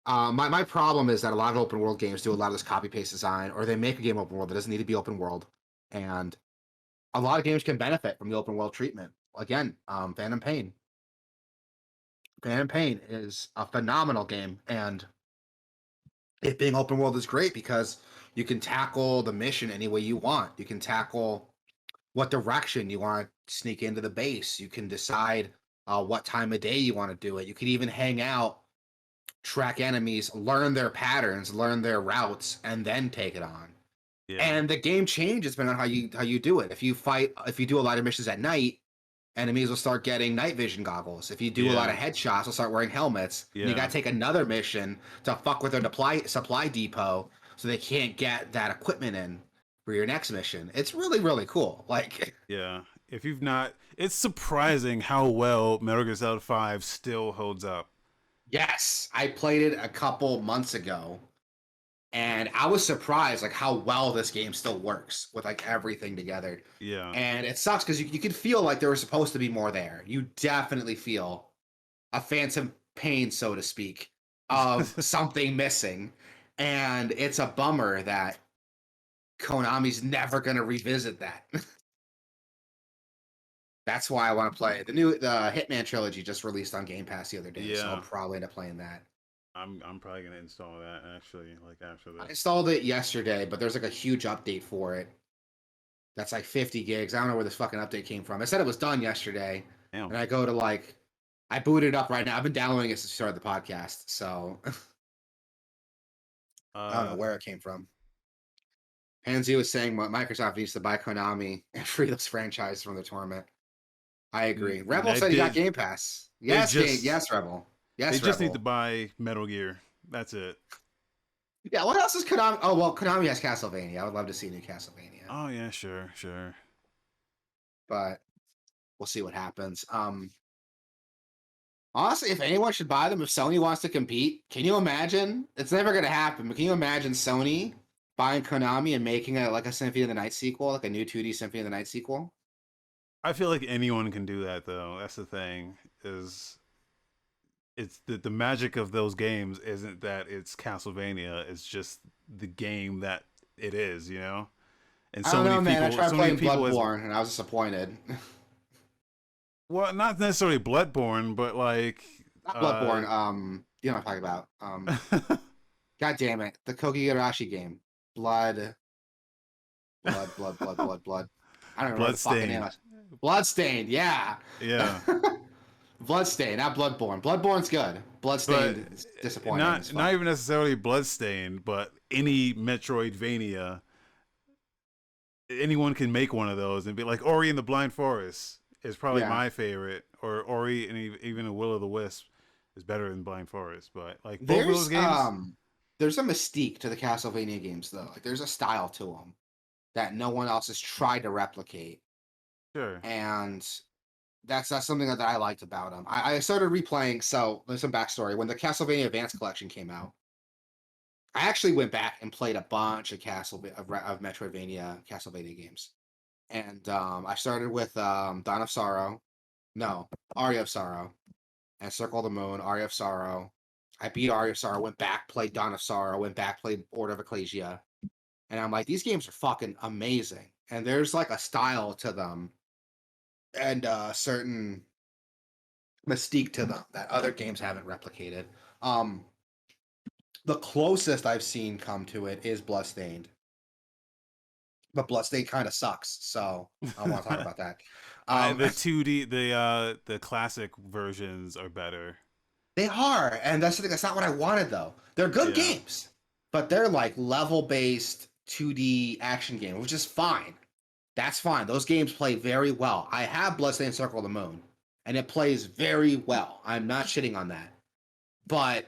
My problem is that a lot of open world games do a lot of this copy paste design, or they make a game open world that doesn't need to be open world. And a lot of games can benefit from the open world treatment. Again, Phantom Pain. Phantom Pain is a phenomenal game, and it being open world is great because you can tackle the mission any way you want. You can tackle what direction you want to sneak into the base. You can decide what time of day you want to do it. You can even hang out, track enemies, learn their patterns, learn their routes, and then take it on. Yeah. And the game changes depending on how you do it. If you do a lot of missions at night, enemies will start getting night vision goggles. If you do a lot Yeah. of headshots, they'll start wearing helmets. And you Yeah. gotta take another mission to fuck with their supply depot so they can't get that equipment in for your next mission. It's really, really cool. Like Yeah. If you've not, it's surprising how well Metal Gear Solid 5 still holds up. yes, I played it a couple months ago, and I was surprised like how well this game still works with like everything together. Yeah. And it sucks because you could feel like there was supposed to be more there. You definitely feel a phantom pain, so to speak, of something missing. And it's a bummer that Konami's never going to revisit that. That's why I want to play the Hitman trilogy just released on Game Pass the other day, so I'll Yeah. probably end up playing that. I'm probably gonna install that actually, like after I this. installed it yesterday, but there's like a huge update for it. That's like 50 gigs. I don't know where this fucking update came from. I said it was done yesterday, Damn. and I go to like, I booted it up right now. I've been downloading it since we started the podcast, so I don't know where it came from. Hanzi was saying Microsoft needs to buy Konami and free those franchises from the tournament. I agree. And Rebel said he got Game Pass. Yes, yes, Rebel. Yes, They just Rebel. need to buy Metal Gear. That's it. Yeah, what else is Konami? Oh, well, Konami has Castlevania. I would love to see a new Castlevania. Oh yeah, sure. But we'll see what happens. Honestly, if anyone should buy them, if Sony wants to compete, can you imagine? It's never going to happen, but can you imagine Sony buying Konami and making a Symphony of the Night sequel, like a new 2D Symphony of the Night sequel? I feel like anyone can do that though. That's the thing. It's the magic of those games isn't that it's Castlevania. It's just the game that it is, you know. And I don't know, man. I tried so playing many people Bloodborne and I was disappointed. well, not necessarily Bloodborne, but like Not Bloodborne. You know what I'm talking about. God damn it, the Kogigarashi game. Blood. I don't remember what the fucking name was. Bloodstained, yeah. Yeah. Bloodstained, not Bloodborne. Bloodborne's good. Bloodstained is disappointing. Not even necessarily Bloodstained, but any Metroidvania. Anyone can make one of those and be like Ori and the Blind Forest is probably my favorite, or Ori and even a Will of the Wisp is better than Blind Forest. But like both of those games, there's a mystique to the Castlevania games though. Like there's a style to them that no one else has tried to replicate. Sure. And that's something that I liked about them. I started replaying. So there's some backstory. When the Castlevania Advance Collection came out, I actually went back and played a bunch of Metroidvania Castlevania games. And I started with Dawn of Sorrow. No, Aria of Sorrow. And Circle of the Moon, Aria of Sorrow. I beat Aria of Sorrow, went back, played Dawn of Sorrow, went back, played Order of Ecclesia. And I'm like, these games are fucking amazing. And there's like a style to them and a certain mystique to them that other games haven't replicated. The closest I've seen come to it is Bloodstained. But Bloodstained kind of sucks, so I don't want to talk about that. The 2D, the classic versions are better. They are, and that's the thing. That's not what I wanted, though. They're good games, but they're like level-based 2D action game, which is fine. That's fine. Those games play very well. I have Bloodstained Circle of the Moon, and it plays very well. I'm not shitting on that. But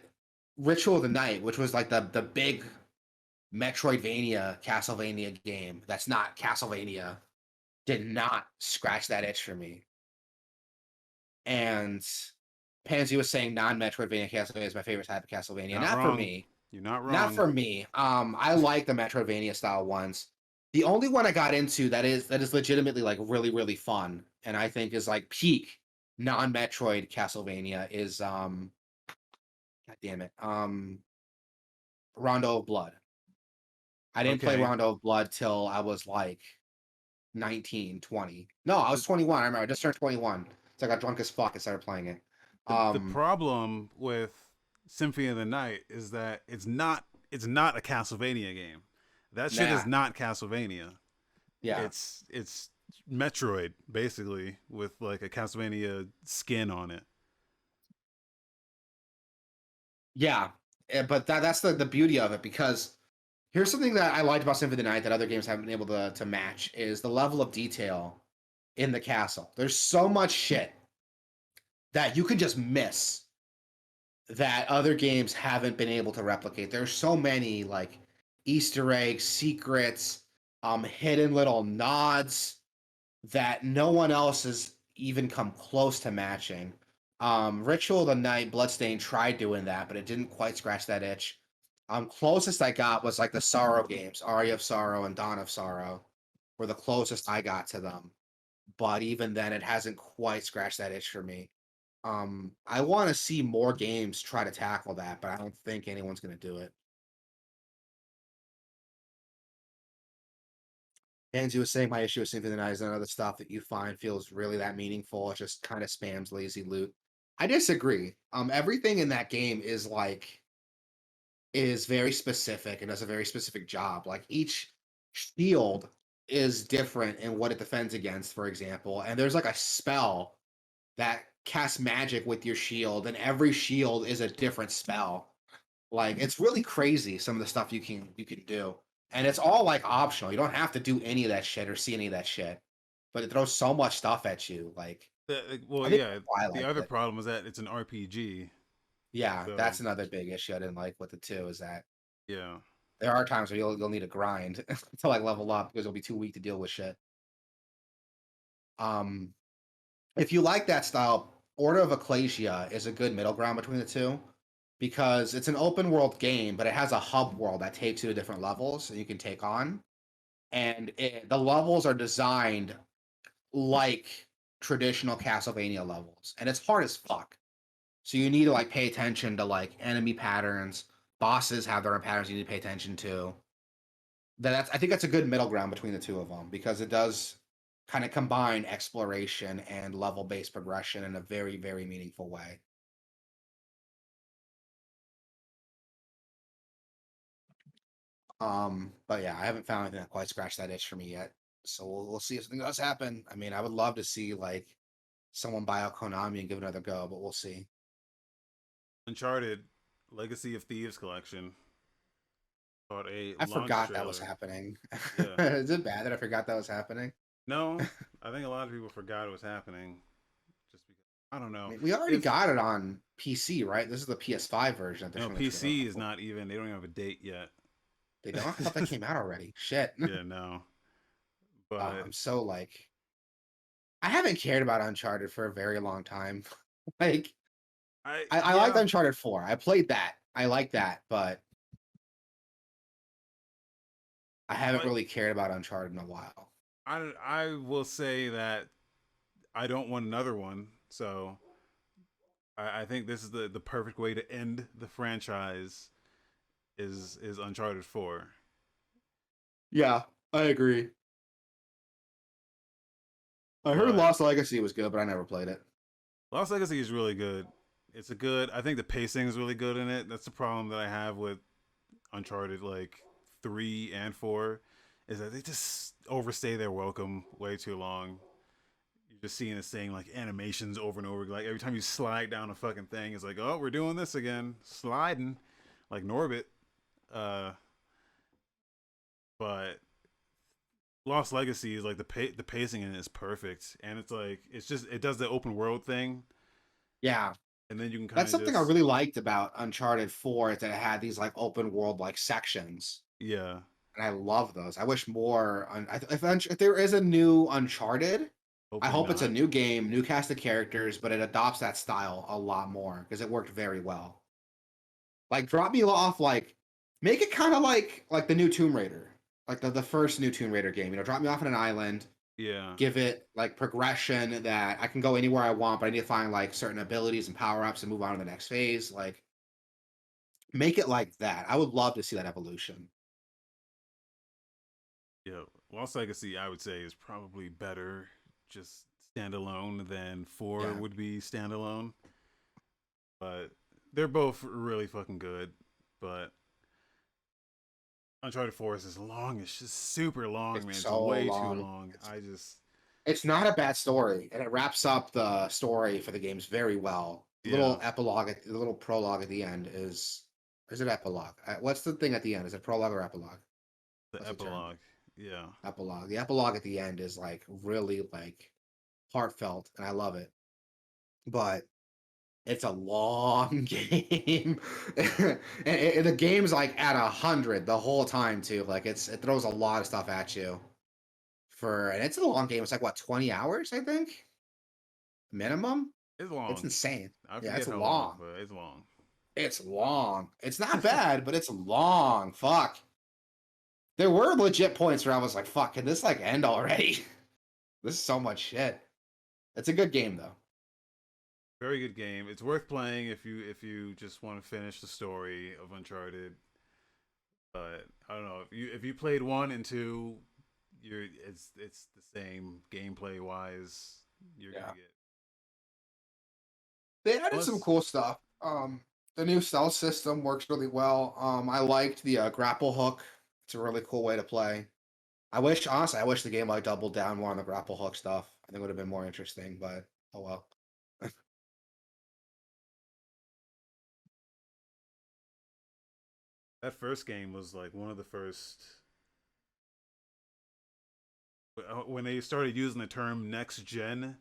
Ritual of the Night, which was like the big Metroidvania, Castlevania game that's not Castlevania, did not scratch that itch for me. And Pansy was saying non-Metroidvania Castlevania is my favorite type of Castlevania. Not for me. You're not wrong. Not for me. I like the Metroidvania style ones. The only one I got into that is legitimately like really, really fun, and I think is like peak non-Metroid Castlevania is God damn it. Rondo of Blood. I didn't play Rondo of Blood till I was like 19, 20. No, I was 21. I remember I just turned 21. So I got drunk as fuck and started playing it. The problem with Symphony of the Night is that it's not a Castlevania game. That shit is not Castlevania. Yeah. It's Metroid, basically, with like a Castlevania skin on it. Yeah. But that's the beauty of it, because here's something that I liked about Symphony of the Night that other games haven't been able to match is the level of detail in the castle. There's so much shit that you can just miss that other games haven't been able to replicate. There's so many like Easter eggs, secrets, hidden little nods that no one else has even come close to matching. Ritual of the Night, Bloodstained tried doing that, but it didn't quite scratch that itch. Closest I got was like the Sorrow games, Aria of Sorrow and Dawn of Sorrow were the closest I got to them. But even then, it hasn't quite scratched that itch for me. I want to see more games try to tackle that, but I don't think anyone's going to do it. Angie was saying my issue with Symphony of the Night is none of the stuff that you find feels really that meaningful. It just kind of spams lazy loot. I disagree. Everything in that game is very specific and does a very specific job. Like each shield is different in what it defends against, for example. And there's like a spell that casts magic with your shield, and every shield is a different spell. Like it's really crazy some of the stuff you can do. And it's all like optional. You don't have to do any of that shit or see any of that shit. But it throws so much stuff at you. Like Well, I think yeah. that's why I The liked other it. problem is that it's an RPG. Yeah, So that's another big issue I didn't like with the 2 is that yeah, there are times where you'll need to grind to like level up because you'll be too weak to deal with shit. Um, if you like that style, Order of Ecclesia is a good middle ground between the two because it's an open world game, but it has a hub world that takes you to different levels that you can take on, and the levels are designed like traditional Castlevania levels, and it's hard as fuck. So you need to like pay attention to like enemy patterns. Bosses have their own patterns you need to pay attention to. I think that's a good middle ground between the two of them because it does kind of combine exploration and level based progression in a very very meaningful way. But yeah, I haven't found anything that quite scratched that itch for me yet. So we'll see if something does happen. I mean, I would love to see like someone buy out Konami and give it another go, but we'll see. Uncharted Legacy of Thieves collection got a I launch forgot that was trailer. happening. Yeah. Is it bad that I forgot that was happening? No, I think a lot of people forgot it was happening. Just because I don't I know mean, we already if got it on PC, right? This is the PS5 version that they're no showing the trailer PC is for. not even. They don't even have a date yet. They don't? I thought that came out already. Shit. Yeah, no. Oh, But I'm so like I haven't cared about Uncharted for a very long time. Like I liked yeah, Uncharted 4. I played that. I like that, but I haven't like really cared about Uncharted in a while. I will say that I don't want another one. So I think this is the perfect way to end the franchise is Uncharted 4. Yeah, I agree. I heard But Lost Legacy was good, but I never played it. Lost Legacy is really good. It's a good. I think the pacing is really good in it. That's the problem that I have with Uncharted like 3 and 4 is that they just overstay their welcome way too long. You're just seeing this thing like animations over and over. Like every time you slide down a fucking thing, it's like, oh, we're doing this again, sliding, like Norbit. Uh, but Lost Legacy is like the pacing in it is perfect, and it's like it's just it does the open world thing, Yeah, and then you can kind that's of something I just really liked about Uncharted 4 is that it had these like open world like sections. yeah, And I love those. I wish more. If there is a new Uncharted, I hopefully hope it's a not. new game, new cast of characters, but it adopts that style a lot more because it worked very well. Like, drop me off. Like, make it kind of like the new Tomb Raider, like the first new Tomb Raider game. You know, drop me off on an island, Yeah, give it like progression that I can go anywhere I want, but I need to find like certain abilities and power ups and move on to the next phase. Like, make it like that. I would love to see that evolution. yeah. Lost Legacy, I would say, is probably better just standalone than 4 Yeah. would be standalone. But they're both really fucking good. But Uncharted 4 is as long. It's just super long, It's man. It's so way too long. long. I just It's not a bad story, and it wraps up the story for the games very well. The yeah. little epilogue, the little prologue at the end is it epilogue? What's the thing at the end? Is it prologue or epilogue? The What's the term? epilogue. Yeah. Epilogue. The epilogue at the end is like really like heartfelt, and I love it. But it's a long game, and the game's like at 100 the whole time too. Like it throws a lot of stuff at you and it's a long game. It's like what 20 hours, I think, minimum. It's It's long. insane. I Yeah, it's forget how long, long. but it's long. It's long. It's not bad, but it's long. Fuck. There were legit points where I was like, fuck, can this like end already? This is so much shit. It's a good game though. Very good game. It's worth playing if you just want to finish the story of Uncharted. But I don't know if you played 1 and 2, it's the same gameplay wise. You're Yeah. gonna get They added some plus cool stuff. The new stealth system works really well. I liked the grapple hook. It's a really cool way to play. Honestly, I wish the game like doubled down more on the grapple hook stuff. I think it would have been more interesting, but oh well. that first game was like one of the first when they started using the term next gen.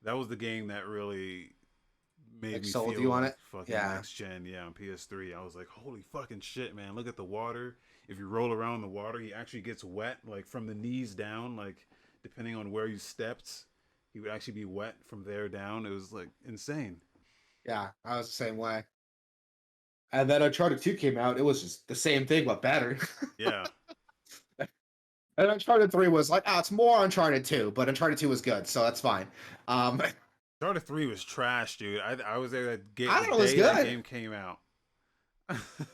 That was the game that really made Like me sold feel you on like it? fucking Yeah. next gen. Yeah, on PS3, I was like, holy fucking shit, man! Look at the water. If you roll around the water, he actually gets wet, like from the knees down. Like depending on where you stepped, he would actually be wet from there down. It was like insane. Yeah, I was the same way. And then Uncharted 2 came out. It was just the same thing, but better. Yeah, And Uncharted 3 was like, oh, it's more Uncharted 2, but Uncharted 2 was good, so that's fine. Um, Uncharted 3 was trash, dude. I was there I the thought it was day that good. game came out.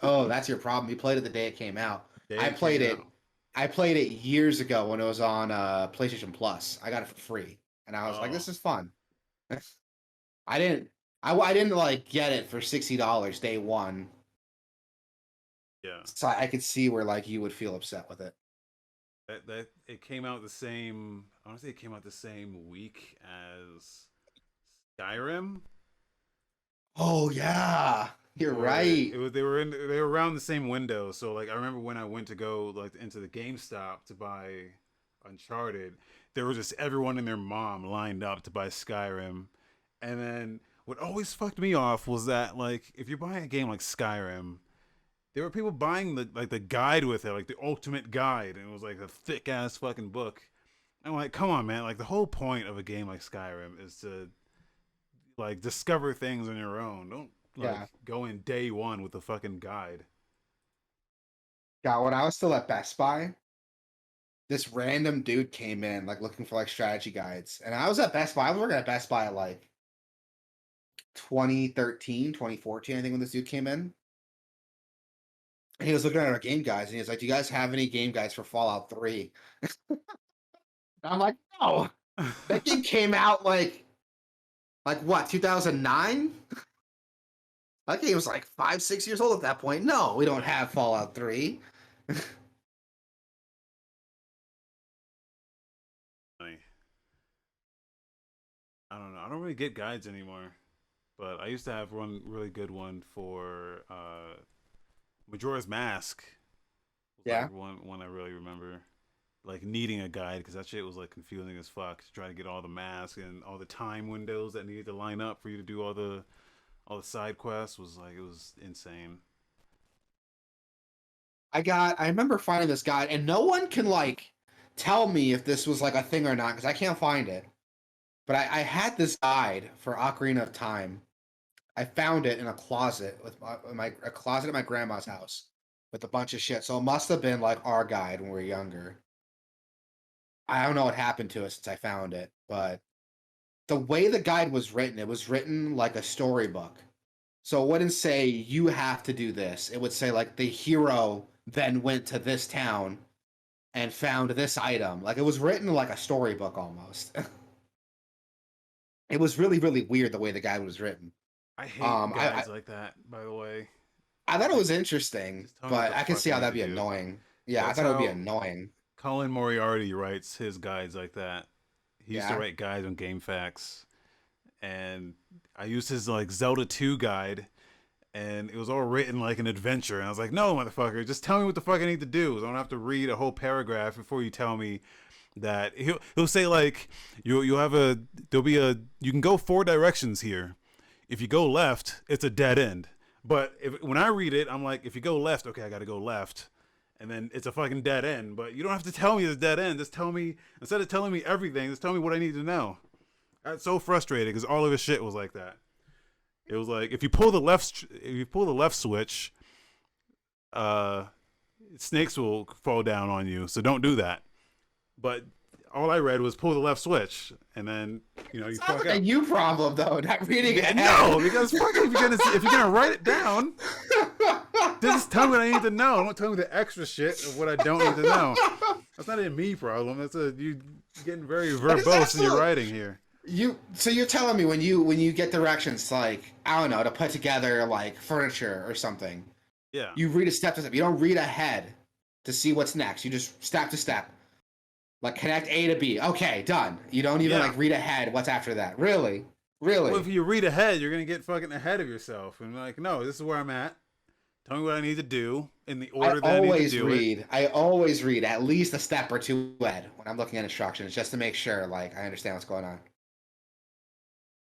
Oh, that's your problem. You played it the day it came out. Day I it played came it. out. I played it years ago when it was on PlayStation Plus. I got it for free, and I was like, Oh, "This is fun." I didn't. I didn't like get it for $60 day one, yeah. so I could see where like you would feel upset with it. That it came out the same. I want to say it came out the same week as Skyrim. Oh yeah, you're Or right. it was they were around the same window. So like I remember when I went to go like into the GameStop to buy Uncharted, there was just everyone and their mom lined up to buy Skyrim. And then what always fucked me off was that like if you're buying a game like Skyrim, there were people buying the guide with it, like the ultimate guide, and it was like a thick ass fucking book. I'm like, come on, man! Like the whole point of a game like Skyrim is to like discover things on your own. Don't like Yeah. go in day one with the fucking guide. Yeah, when I was still at Best Buy, this random dude came in like looking for like strategy guides. And I was at Best Buy. I was working at Best Buy at like 2013, 2014, I think, when this dude came in. And he was looking at our game guides and he was like, "Do you guys have any game guides for Fallout 3?" And I'm like, "No." That game came out like what, 2009? That game was like 5, 6 years old at that point. No, we don't have Fallout 3. Like, I don't know. I don't really get guides anymore, but I used to have one really good one for Majora's Mask. Was Yeah. like one I really remember. Like needing a guide because that shit was like confusing as fuck to try to get all the masks and all the time windows that needed to line up for you to do all the side quests was like it was insane. I remember finding this guide and no one can like tell me if this was like a thing or not because I can't find it. But I had this guide for Ocarina of Time. I found it in a closet with a closet at my grandma's house with a bunch of shit. So it must have been like our guide when we were younger. I don't know what happened to it since I found it, but the way the guide was written, it was written like a storybook. So it wouldn't say you have to do this. It would say like the hero then went to this town and found this item. Like it was written like a storybook almost. It was really, really weird the way the guide was written. I hate Um, I, I guides like that. By the way, I thought it like was interesting, just tell me what but the I can fuck see I how need that'd to be do. annoying. Yeah, I That's thought it would be how annoying. Colin Moriarty writes his guides like that. He used to Yeah. write guides on GameFAQs, and I used his like Zelda 2 guide, and it was all written like an adventure. And I was like, no, motherfucker, just tell me what the fuck I need to do. So I don't have to read a whole paragraph before you tell me that he'll say like you'll have a there'll be a you can go four directions here. If you go left, it's a dead end. But when I read it, I'm like, if you go left, okay, I got to go left, and then it's a fucking dead end. But you don't have to tell me it's a dead end. Just tell me instead of telling me everything, just tell me what I need to know. I got so frustrated because all of his shit was like that. It was like if you pull the left switch, uh, snakes will fall down on you. So don't do that. But all I read was pull the left switch, and then you Sounds fuck like a up. you problem though, not reading it. No, because fucking if you're gonna write it down, just tell me what I need to know. Don't tell me the extra shit of what I don't need to know. That's not a me problem. That's you getting very verbose in your writing here. So you're telling me when you get directions like I don't know to put together like furniture or something, Yeah. you read a step to step. You don't read ahead to see what's next. You just step to step. Like connect A to B. Okay, done. You don't even Yeah. like read ahead what's after that. Really? Really? Well, if you read ahead, you're gonna get fucking ahead of yourself, and like, no, this is where I'm at. Tell me what I need to do in the order that I need to do it. I always read at least a step or two ahead when I'm looking at instructions just to make sure like I understand what's going on.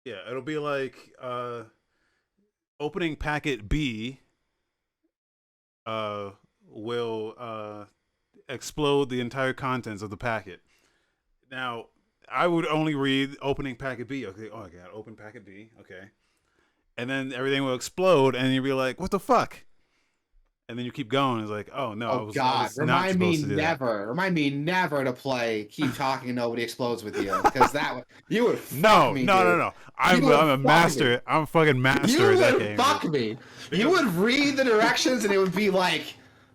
Yeah, it'll be like opening packet B uh, will explode the entire contents of the packet. Now, I would only read opening packet B. Okay, oh my god, open packet B. Okay, and then everything will explode, and you'll be like, "What the fuck?" And then you keep going. It's like, "Oh no, Oh I God! was not supposed to do that." Remind me never to play Keep Talking and Nobody Explodes with you, because that would you would fuck No, me, no, no, dude. no. You I'm would a fuck master. me. I'm a fucking master You at that would game. fuck Dude. me. You would read the directions and it would be like,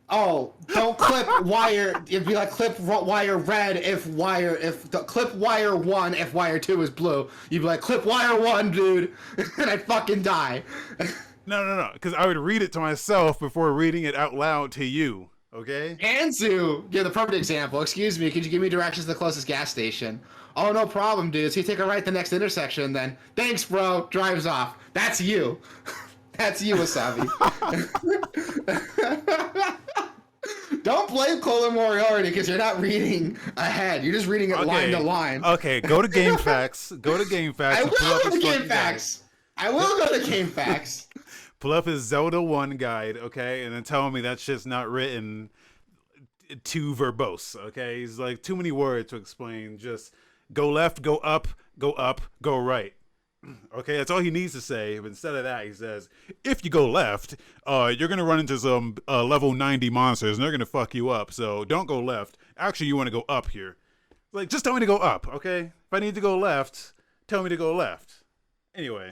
oh, don't clip wire. It'd be like clip wire red if clip wire 1 if wire 2 is blue. You'd be like clip wire 1, dude, and I'd fucking die. No, no, no. Because I would read it to myself before reading it out loud to you. Okay. Anzu, yeah, the perfect example. Excuse me, could you give me directions to the closest gas station? Oh, no problem, dude. So you take a right the next intersection, then thanks, bro. Drives off. That's you. That's you, Wasabi. Don't blame Colin Moriarty because you're not reading ahead. You're just reading it line to line. Okay, go to GameFAQs. Go to GameFAQs. I will go to GameFAQs. I will go to GameFAQs. Pull up his Zelda 1 guide, okay? And then tell me that shit's not written too verbose, okay? He's like too many words to explain. Just go left, go up, go right. Okay, that's all he needs to say. But instead of that, he says, if you go left, you're going to run into some level 90 monsters and they're going to fuck you up. So don't go left. Actually, you want to go up here. Like, just tell me to go up, okay? If I need to go left, tell me to go left. Anyway.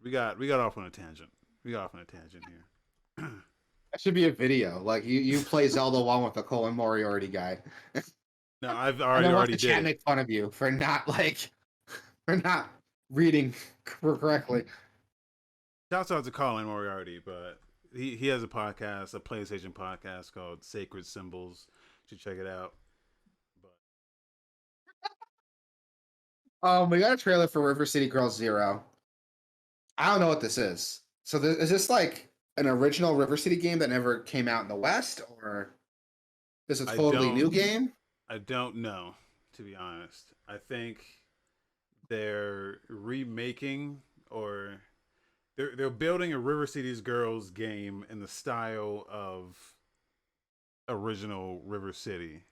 We got off on a tangent. Here. That should be a video. Like you play Zelda 1 with the Colin Moriarty guide. No, I've I don't want already the chat did. make fun of you for not reading correctly. Shouts out to Colin Moriarty, but he has a podcast, a PlayStation podcast called Sacred Symbols. You should check it out. But We got a trailer for River City Girls 0. I don't know what this is. So is this like an original River City game that never came out in the West, or this is a totally new game? I don't know, to be honest. I think they're remaking or they're building a River City's Girls game in the style of original River City.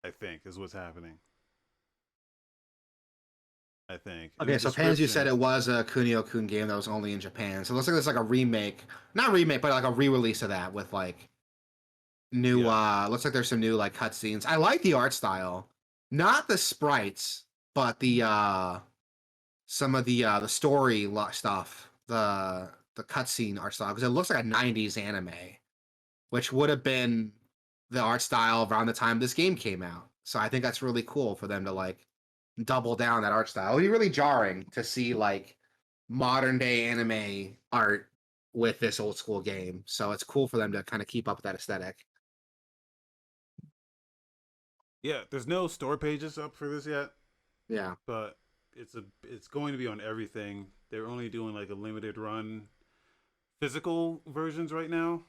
I think is what's happening. I think. Okay, so Panzu said it was a Kunio-kun game that was only in Japan. So it looks like it's like a remake. Not remake, but like a re-release of that with like new looks like there's some new like cutscenes. I like the art style. Not the sprites, but the some of the story stuff. The cutscene art style, because it looks like a 90s anime, which would have been the art style around the time this game came out. So I think that's really cool for them to like double down that art style. It would be really jarring to see like modern day anime art with this old school game. So it's cool for them to kind of keep up with that aesthetic. Yeah, there's no store pages up for this yet. Yeah, but it's going to be on everything. They're only doing like a limited run physical versions right now.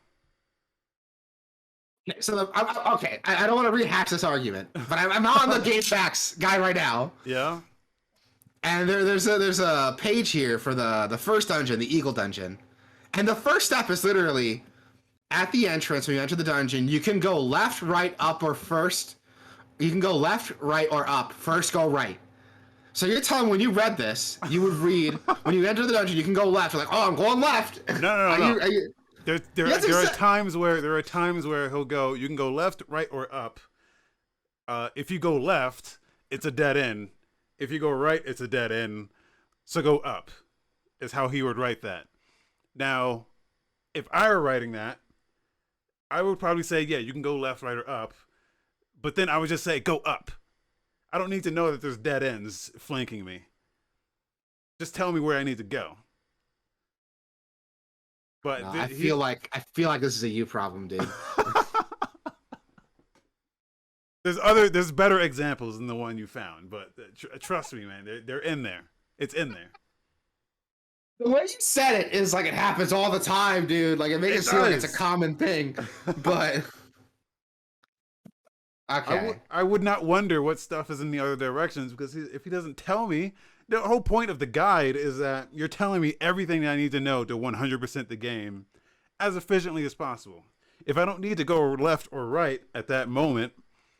so okay, I don't want to rehash this argument, but I'm on the GameFAQs guy right now. Yeah. And there's a page here for the first dungeon, the Eagle Dungeon. And the first step is literally at the entrance when you enter the dungeon, you can go left, right, up, or first. You can go left, right, or up. First, go right. So you're telling me when you read this, you would read when you enter the dungeon, you can go left. You're like, oh, I'm going left. No. There are times where he'll go. You can go left, right, or up. If you go left, it's a dead end. If you go right, it's a dead end. So go up, is how he would write that. Now, if I were writing that, I would probably say, yeah, you can go left, right, or up. But then I would just say, go up. I don't need to know that there's dead ends flanking me. Just tell me where I need to go. But no, I feel like this is a you problem, dude. There's better examples than the one you found, but trust me, man, they're in there. It's in there. The way you said it is like it happens all the time, dude. Like it makes it seem like it's a common thing, but Okay. I would not wonder what stuff is in the other directions because if he doesn't tell me, the whole point of the guide is that you're telling me everything that I need to know to 100% the game as efficiently as possible. If I don't need to go left or right at that moment,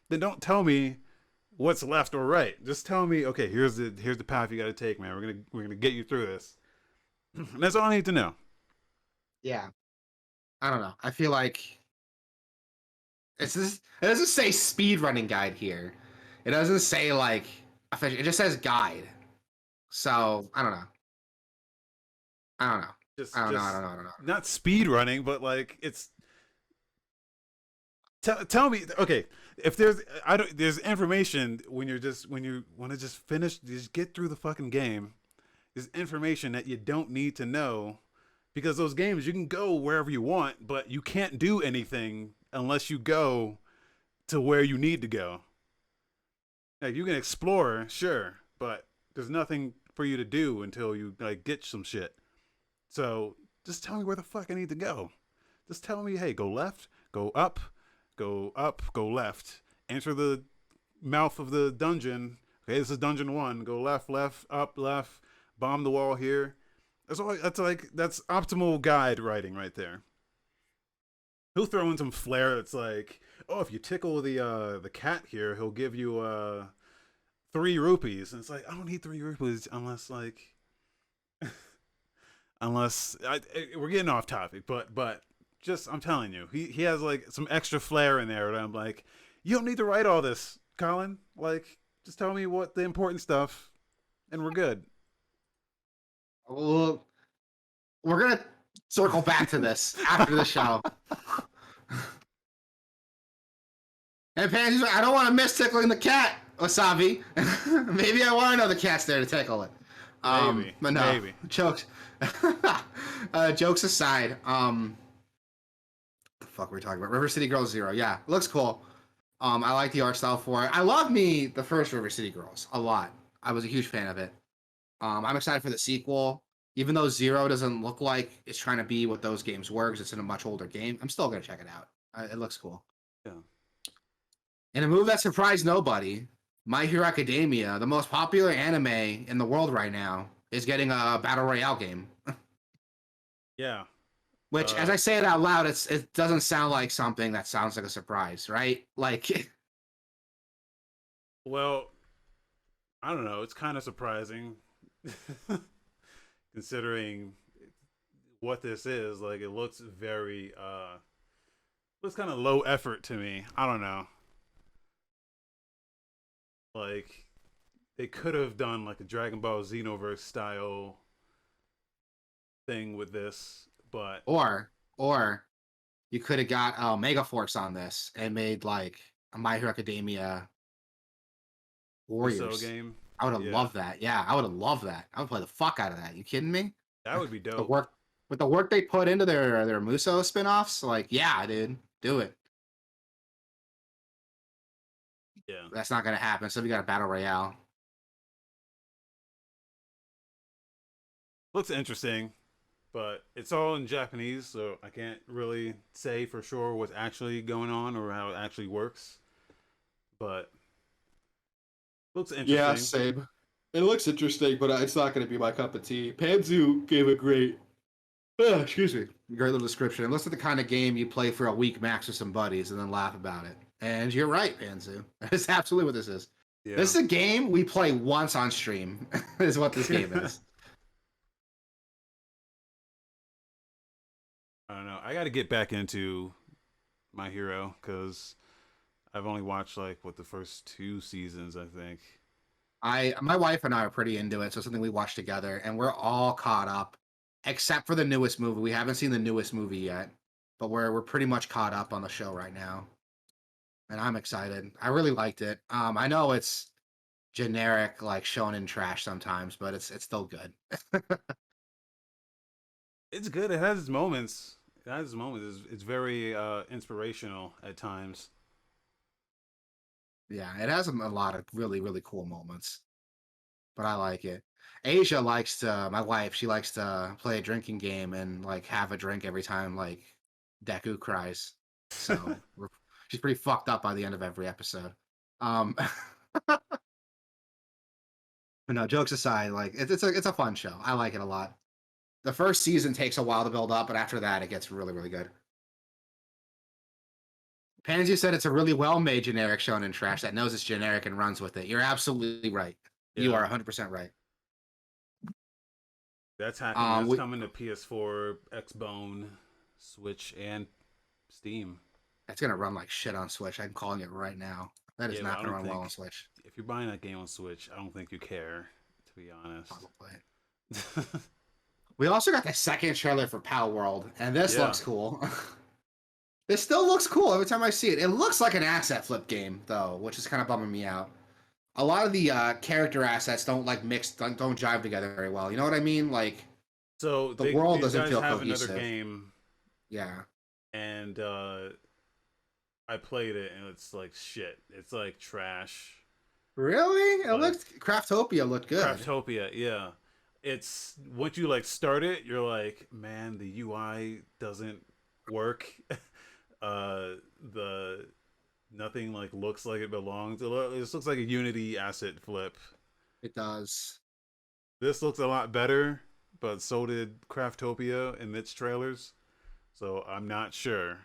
then don't tell me what's left or right. Just tell me, okay, here's the path you got to take, man. We're gonna get you through this. And that's all I need to know. Yeah. I don't know. I feel like it doesn't say speed running guide here. It doesn't say like official. It just says guide. So I don't know. I don't know. Just I don't know. I just don't know. I don't know. not speed running, but like it's tell me, okay, if there's information when you want to just finish, just get through the fucking game. There's information that you don't need to know because those games you can go wherever you want, but you can't do anything unless you go to where you need to go. Like you can explore, sure, but there's nothing for you to do until you like get some shit. So just tell me where the fuck I need to go. Just tell me, hey, go left, go up, go left. Enter the mouth of the dungeon. Okay, this is dungeon 1. Go left, up, left. Bomb the wall here. That's optimal guide writing right there. He'll throw in some flair that's like, oh, if you tickle the cat here, he'll give you 3 rupees. And it's like, I don't need 3 rupees unless like we're getting off topic, but just I'm telling you, he has like some extra flair in there that I'm like, you don't need to write all this, Colin. Like, just tell me what the important stuff, and we're good. Well, we're gonna circle back to this after the show. And Pansy's like, I don't want to miss tickling the cat, Wasabi. Maybe I want to know the cat's there to tickle it. Maybe, but no, maybe. Jokes aside, the fuck were we talking about? River City Girls 0. Yeah, it looks cool. I like the art style for it. I love the first River City Girls a lot. I was a huge fan of it. I'm excited for the sequel. Even though 0 doesn't look like it's trying to be what those games were, because it's in a much older game, I'm still going to check it out. It looks cool. Yeah. In a move that surprised nobody, My Hero Academia, the most popular anime in the world right now, is getting a Battle Royale game. Yeah. Which, as I say it out loud, it doesn't sound like something that sounds like a surprise, right? Like, well, I don't know. It's kind of surprising, considering what this is. Like, it looks very, looks kind of low effort to me. I don't know. Like, they could have done like a Dragon Ball Xenoverse style thing with this, but or you could have got Mega Force on this and made like a My Hero Academia Warriors game. I would have loved that. Yeah, I would have loved that. I would play the fuck out of that. You kidding me? That would be dope. With the work they put into their Muso spinoffs, like, yeah, dude, do it. Yeah. That's not gonna happen. So we got a Battle Royale. Looks interesting, but it's all in Japanese, so I can't really say for sure what's actually going on or how it actually works. But looks interesting. Yeah, same. It looks interesting, but it's not going to be my cup of tea. Panzu gave a great, excuse me, great little description. It looks like the kind of game you play for a week max with some buddies and then laugh about it. And you're right, Panzu. That's absolutely what this is. Yeah. This is a game we play once on stream, is what this game is. I don't know. I got to get back into My Hero because I've only watched like the first 2 seasons, I think. My wife and I are pretty into it, so it's something we watch together, and we're all caught up, except for the newest movie. We haven't seen the newest movie yet, but we're pretty much caught up on the show right now, and I'm excited. I really liked it. I know it's generic, like shonen trash sometimes, but it's still good. It's good. It has its moments. It's very inspirational at times. Yeah, it has a lot of really, really cool moments. But I like it. Asia likes to, my wife, she likes to play a drinking game and like have a drink every time like Deku cries. So She's pretty fucked up by the end of every episode. But no, jokes aside, like it's a fun show. I like it a lot. The first season takes a while to build up, but after that, it gets really, really good. Pansy said it's a really well-made generic shonen trash that knows it's generic and runs with it. You're absolutely right. Yeah. You are 100% right. That's happening. That's coming to PS4, Xbone, Switch, and Steam. It's gonna run like shit on Switch. I'm calling it right now. That is not gonna run well on Switch. If you're buying that game on Switch, I don't think you care, to be honest. Probably. We also got the second trailer for PALWORLD, and this looks cool. This still looks cool every time I see it. It looks like an asset flip game, though, which is kind of bumming me out. A lot of the character assets don't like mix, don't jive together very well. You know what I mean? Like, so the world doesn't feel have cohesive. Another game. Yeah. And I played it, and it's like shit. It's like trash. Really? It looked Craftopia looked good. Craftopia, yeah. It's once you like start it, you're like, man, the UI doesn't work. The nothing like looks like it belongs. This looks like a Unity asset flip. It does. This looks a lot better, but so did Craftopia in its trailers. So I'm not sure.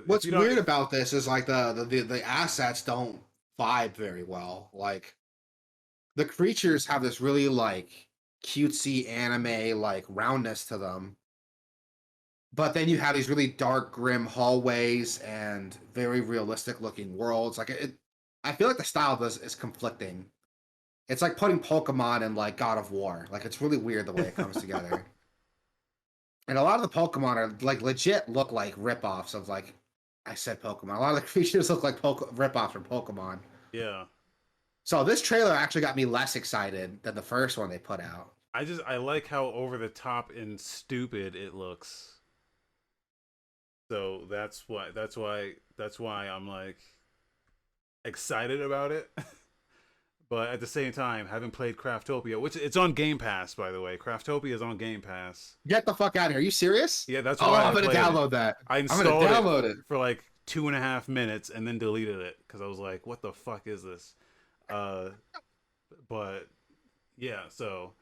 What's weird about this is like the assets don't vibe very well. Like the creatures have this really like cutesy anime like roundness to them. But then you have these really dark, grim hallways and very realistic looking worlds. Like I feel like the style of this is conflicting. It's like putting Pokemon in like God of War. Like it's really weird the way it comes together. And a lot of the Pokemon are like legit look like ripoffs of like I said Pokemon. A lot of the creatures look like ripoffs from Pokemon. Yeah. So this trailer actually got me less excited than the first one they put out. I like how over the top and stupid it looks. So that's why I'm like excited about it. But at the same time, haven't played Craftopia, which it's on Game Pass, by the way. Craftopia is on Game Pass. Get the fuck out of here! Are you serious? Yeah, that's why I'm gonna download that. I installed it for like 2.5 minutes and then deleted it because I was like, "What the fuck is this?" But yeah, so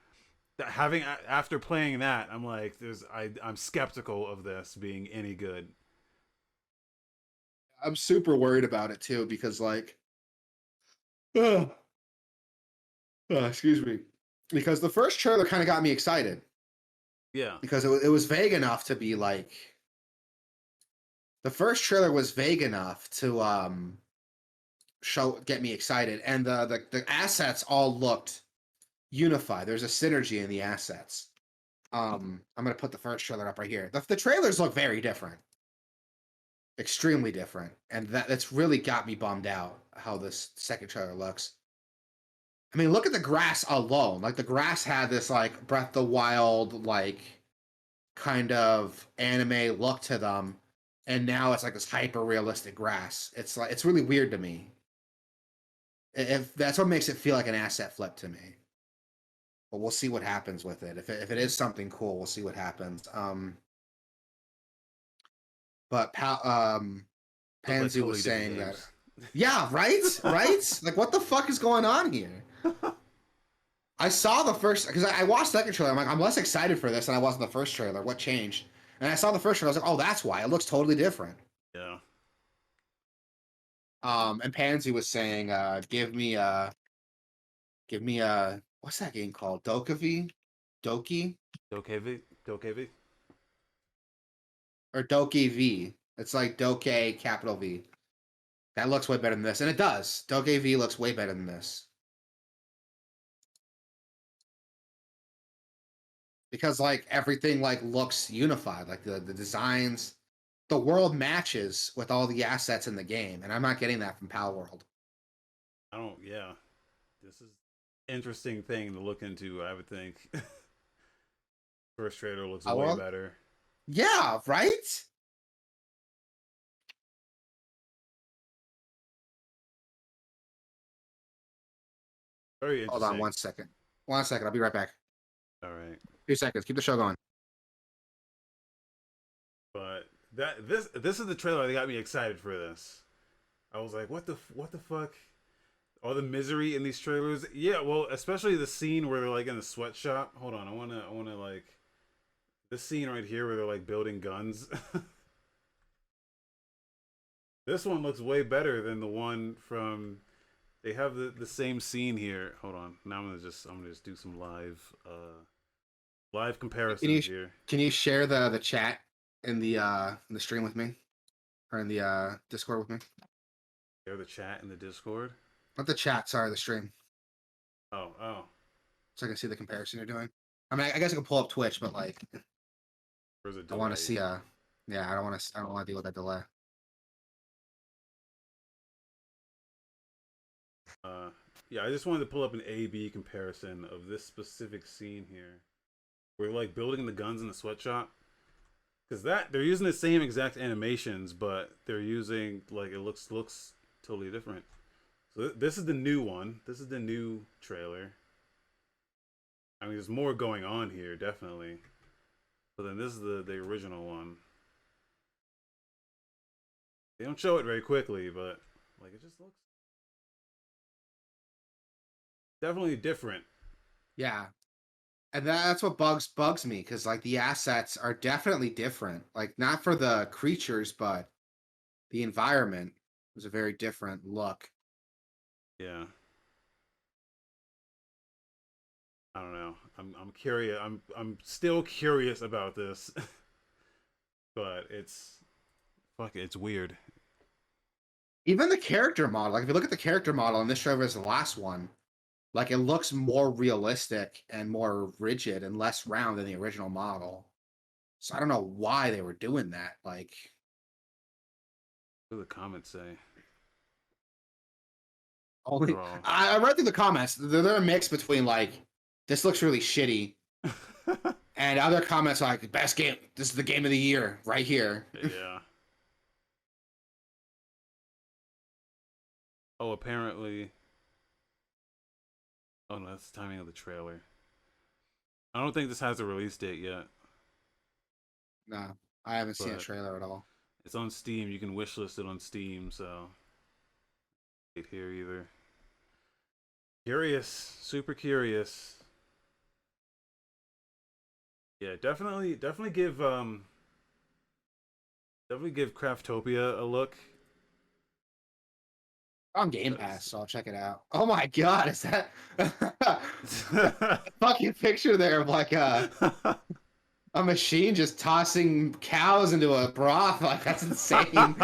after playing that, I'm like, I'm skeptical of this being any good. I'm super worried about it too because like, excuse me, because the first trailer kind of got me excited. Yeah, because it was vague enough to be like, the first trailer was vague enough to get me excited, and the assets all looked unified. There's a synergy in the assets. I'm gonna put the first trailer up right here. The trailers look very different, extremely different, and that's really got me bummed out how this second trailer looks. I mean, look at the grass alone. Like the grass had this like Breath of the Wild like kind of anime look to them, and now it's like this hyper realistic grass. It's like it's really weird to me. If that's what makes it feel like an asset flip to me. But we'll see what happens with it. If it is something cool, we'll see what happens. But Pansy was saying that. Yeah, right? Right? Like, what the fuck is going on here? I saw the first, because I watched the second trailer. I'm like, I'm less excited for this than I was in the first trailer. What changed? And I saw the first trailer. I was like, oh, that's why. It looks totally different. Yeah. And Pansy was saying, give me what's that game called? Dokevi? Doki? Dokevi? Or Dokev. It's like Doke capital V. That looks way better than this. And it does. Dokev looks way better than this. Because like everything like looks unified. Like the designs, the world matches with all the assets in the game. And I'm not getting that from PALWORLD. Yeah. This is interesting thing to look into, I would think. First trailer looks way better. Yeah, right? Very interesting. Hold on 1 second. 1 second. I'll be right back. All right. 2 seconds. Keep the show going. But This is the trailer that got me excited for this. I was like, what the fuck? All the misery in these trailers. Yeah, well, especially the scene where they're like in the sweatshop. Hold on, I wanna like this scene right here where they're like building guns. This one looks way better than the one from. They have the same scene here. Hold on. Now I'm gonna just do some live comparisons here. Can you share the chat in the stream with me, or in the Discord with me? Share the chat in the Discord. Not the chat. Sorry, the stream. Oh. So I can see the comparison you're doing. I mean, I guess I can pull up Twitch, but like, I want to see yeah. I don't want to deal with that delay. Yeah, I just wanted to pull up an A/B comparison of this specific scene here. We're like building the guns in the sweatshop, because they're using the same exact animations, but they're using like it looks totally different. So this is the new one. This is the new trailer. I mean, there's more going on here, definitely. But then this is the original one. They don't show it very quickly, but like it just looks definitely different. Yeah. And that's what bugs me, because like the assets are definitely different. Like not for the creatures, but the environment was a very different look. Yeah. I don't know. I'm curious. I'm still curious about this. But it's weird. Even the character model, like if you look at the character model in this show versus the last one, like it looks more realistic and more rigid and less round than the original model. So I don't know why they were doing that. Like, What do the comments say? only I read through the comments. They're a mix between like this looks really shitty, and other comments like best game. This is the game of the year right here. Yeah. Oh, apparently. Oh no, that's the timing of the trailer. I don't think this has a release date yet. No, I haven't seen a trailer at all. It's on Steam. You can wishlist it on Steam, so ain't here either. Curious, super curious. Yeah, definitely give Craftopia a look. On Game Pass, so I'll check it out. Oh my god, is that fucking picture there of like a machine just tossing cows into a broth? Like that's insane.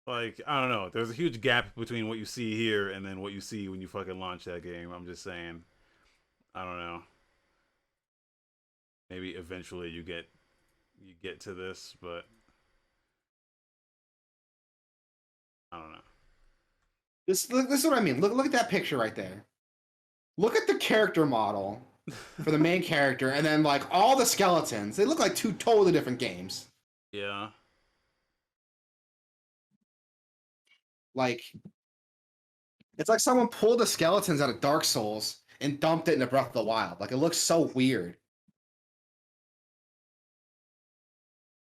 Like, I don't know. There's a huge gap between what you see here and then what you see when you fucking launch that game. I'm just saying. I don't know. Maybe eventually you get to this, but I don't know. This is what I mean. Look at that picture right there. Look at the character model for the main character, and then like all the skeletons. They look like two totally different games. Yeah. Like, it's like someone pulled the skeletons out of Dark Souls and dumped it into Breath of the Wild. Like, it looks so weird.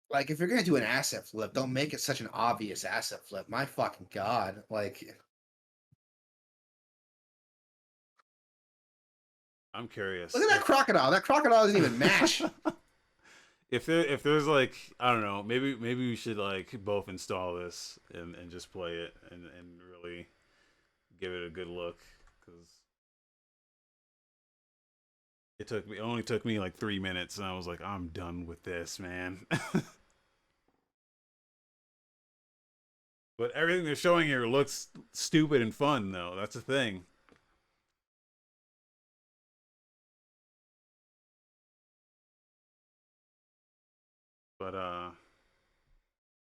Like, if you're gonna do an asset flip, don't make it such an obvious asset flip. My fucking god. Like, I'm curious. look at that crocodile. That crocodile doesn't even match. If there's like, I don't know, maybe we should like both install this and just play it and really give it a good look, because it only took me like 3 minutes and I was like, I'm done with this, man. But everything they're showing here looks stupid and fun, though. That's the thing. But I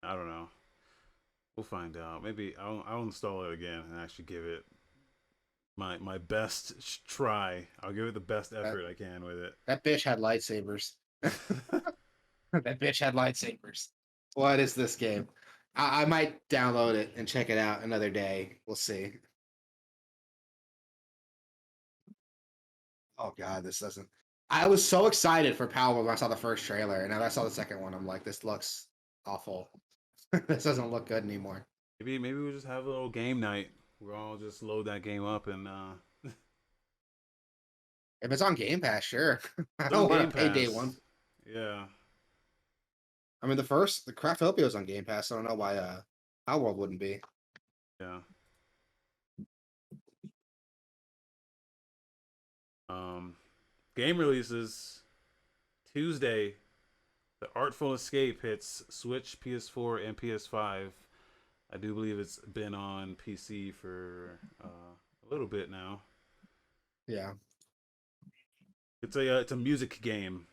don't know. We'll find out. Maybe I'll install it again and actually give it my best try. I'll give it the best effort I can with it. That bitch had lightsabers. That bitch had lightsabers. What is this game? I might download it and check it out another day. We'll see. Oh god, this doesn't. I was so excited for PALWORLD when I saw the first trailer, and then I saw the second one. I'm like, this looks awful. This doesn't look good anymore. Maybe we'll just have a little game night. We'll all just load that game up and If it's on Game Pass, sure. I it's on don't want Game to pay day Pass. one. Yeah. I mean, the Craftopia was on Game Pass. So I don't know why PALWORLD wouldn't be. Yeah. Game releases Tuesday. The Artful Escape hits Switch, PS4, and PS5. I do believe it's been on PC for a little bit now. Yeah. It's a music game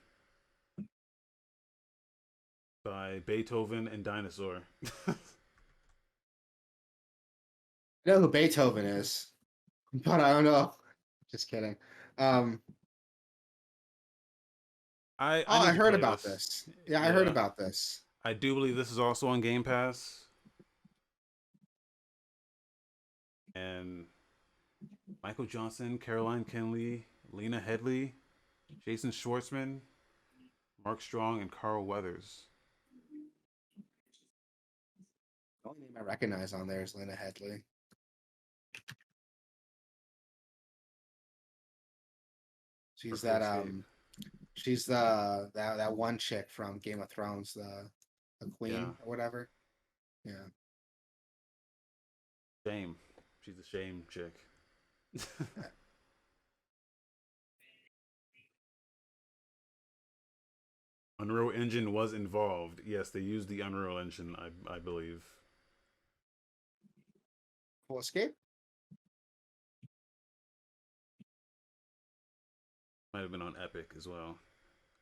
by Beethoven and Dinosaur. I know who Beethoven is, but I don't know. Just kidding. I need to heard play about this. Yeah, I heard about this. I do believe this is also on Game Pass. And Michael Johnson, Caroline Kinley, Lena Headey, Jason Schwartzman, Mark Strong, and Carl Weathers. The only name I recognize on there is Lena Headey. She's she's that one chick from Game of Thrones, the queen or whatever. Yeah. Shame. She's a shame chick. Unreal Engine was involved. Yes, they used the Unreal Engine, I believe. Full Escape? Might have been on Epic as well.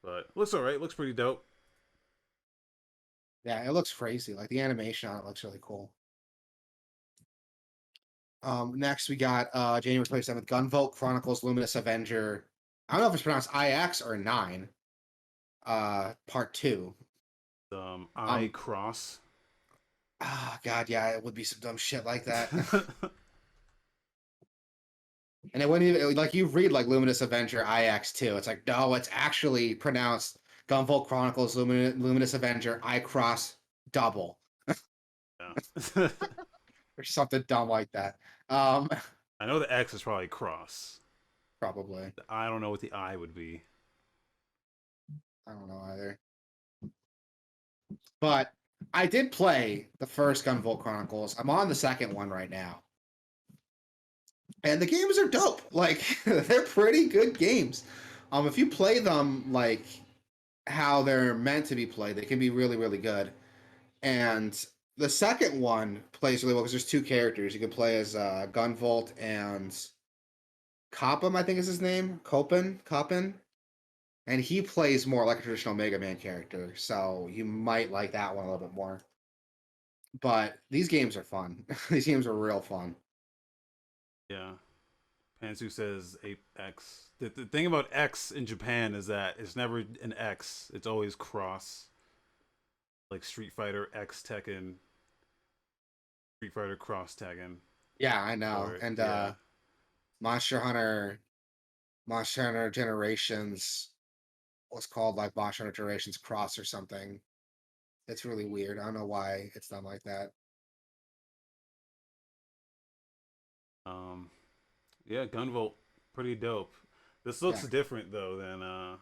But looks alright. Looks pretty dope. Yeah, it looks crazy. Like the animation on it looks really cool. Next we got January 27th, Gunvolt Chronicles Luminous Avenger. I don't know if it's pronounced IX or 9. Part 2. I Cross. Oh god, yeah, it would be some dumb shit like that. And it wouldn't even, like, you read like Luminous Avenger IX2. It's like, no, it's actually pronounced Gunvolt Chronicles Luminous Avenger I Cross double. Yeah. Or something dumb like that. I know the X is probably cross. Probably. I don't know what the I would be. I don't know either. But I did play the first Gunvolt Chronicles. I'm on the second one right now. And the games are dope. Like, they're pretty good games. If you play them like how they're meant to be played, they can be really, really good. And the second one plays really well because there's two characters. You can play as Gunvolt and Copham, I think is his name. Copen. And he plays more like a traditional Mega Man character. So you might like that one a little bit more. But these games are fun. These games are real fun. Yeah. Pansu says X. The thing about X in Japan is that it's never an X. It's always cross. Like Street Fighter X Tekken. Street Fighter Cross Tekken. Yeah, I know. And Monster Hunter Generations was called like Monster Hunter Generations Cross or something. It's really weird. I don't know why it's done like that. Yeah, Gunvolt, pretty dope. This looks different though than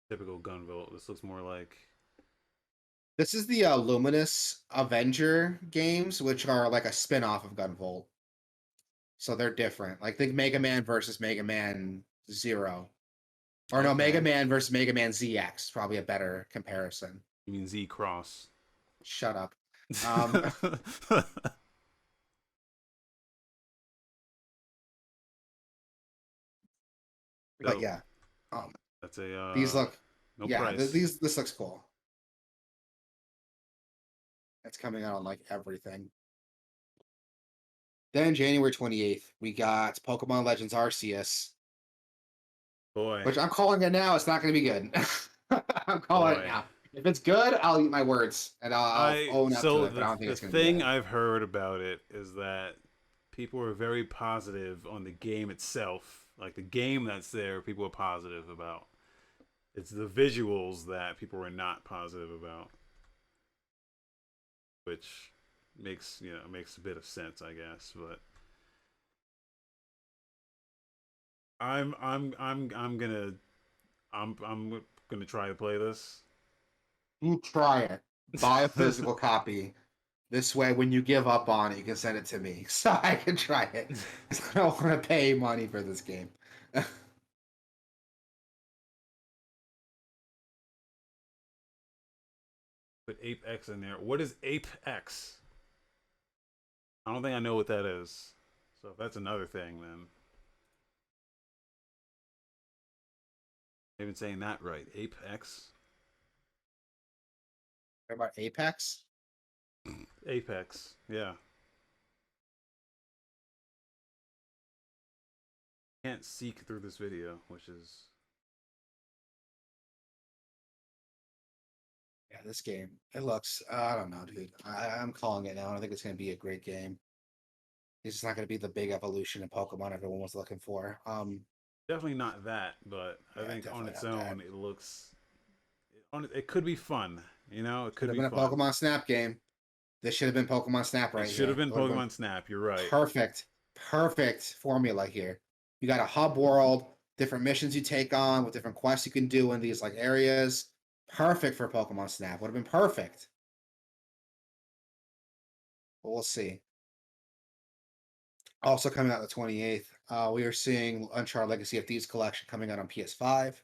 typical Gunvolt. This looks more like. This is the Luminous Avenger games, which are like a spin-off of Gunvolt. So they're different. Like think Mega Man versus Mega Man Zero. Or no, Mega Man versus Mega Man ZX. Probably a better comparison. You mean Z Cross? Shut up. But yeah, that's a these look. No yeah, price. This looks cool. It's coming out on like everything. Then January 28th, we got Pokemon Legends Arceus. Boy. Which I'm calling it now. It's not going to be good. I'm calling it now. If it's good, I'll eat my words and I'll own up to it. But I don't think it's going to be good. The thing I've heard about it is that people are very positive on the game itself, Like the game that's there, people are positive about. It's the visuals that people are not positive about, which makes a bit of sense, I guess. But I'm gonna try to play this. You try it. Buy a physical copy. This way, when you give up on it, you can send it to me so I can try it. I don't want to pay money for this game. Put Apex in there. What is Apex? I don't think I know what that is. So if that's another thing, then I'm even saying that right. Apex. What about Apex? Apex. Yeah. Can't seek through this video, which is Yeah, this game. It looks. I don't know, dude. I'm calling it now. I think it's going to be a great game. It's just not going to be the big evolution in Pokemon everyone was looking for. definitely not that, but I Yeah, think on definitely its not that. own, it looks. It could be fun. You know, it could Could be have been a fun. Pokemon Snap game. This should have been Pokemon Snap right It here. should have been It would've Pokemon Snap. You're right. perfect formula here. You got a hub world, different missions you take on with different quests you can do in these like areas. Perfect for Pokemon Snap. Would have been perfect. But we'll see. Also coming out the 28th, we are seeing Uncharted Legacy of Thieves collection coming out on PS5,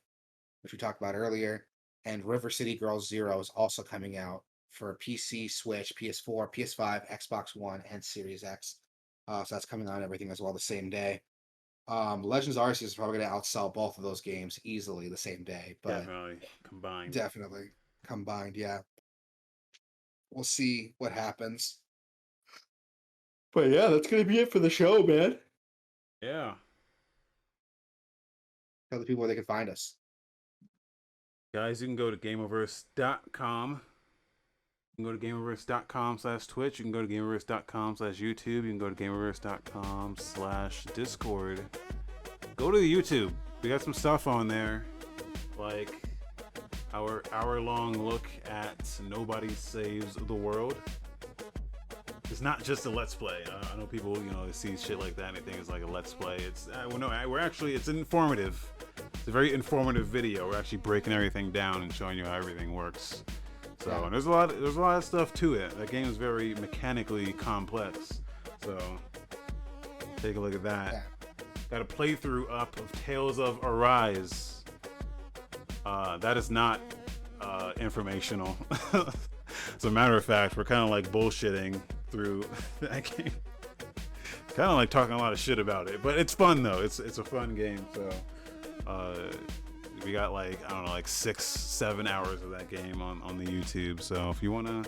which we talked about earlier, and River City Girls Zero is also coming out for PC, Switch, PS4, PS5, Xbox One, and Series X. So that's coming out and everything as well the same day. Legends Arceus is probably going to outsell both of those games easily the same day, but Definitely combined. definitely combined, yeah. We'll see what happens. But yeah, that's going to be it for the show, man. Yeah. Tell the people where they can find us. Guys, you can go to Gameoverse.com. You can go to Gameoverse.com/Twitch. You can go to Gameoverse.com/YouTube. You can go to Gameoverse.com/Discord. Go to the YouTube. We got some stuff on there. Like our hour-long look at Nobody Saves the World. It's not just a Let's Play. I know people, see shit like that and they think it's like a Let's Play. It's it's informative. It's a very informative video. We're actually breaking everything down and showing you how everything works. So and there's a lot of stuff to it. That game is very mechanically complex. So take a look at that. Yeah. Got a playthrough up of Tales of Arise. That is not informational. As a matter of fact, we're kind of like bullshitting through that game. Kind of like talking a lot of shit about it, but it's fun though. It's a fun game. So we got like 6-7 hours of that game on the YouTube. So if you want to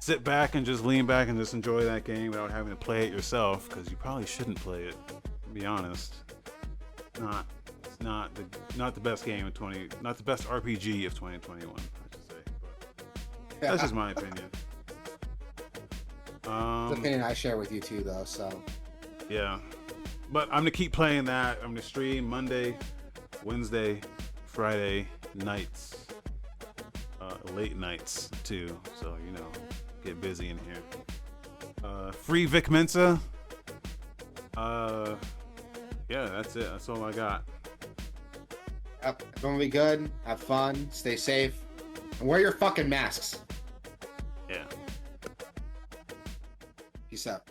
sit back and just lean back and just enjoy that game without having to play it yourself, because you probably shouldn't play it. To be honest, it's not the best game of not the best RPG of 2021. I should say. But that's just my opinion. It's an opinion I share with you too, though. So yeah, but I'm gonna keep playing that. I'm gonna stream Monday, Wednesday, Friday nights, late nights too. So get busy in here. Free Vic Mensa. Yeah, that's it. That's all I got. Yep. Everyone be good. Have fun. Stay safe. And wear your fucking masks. Yeah. Peace out.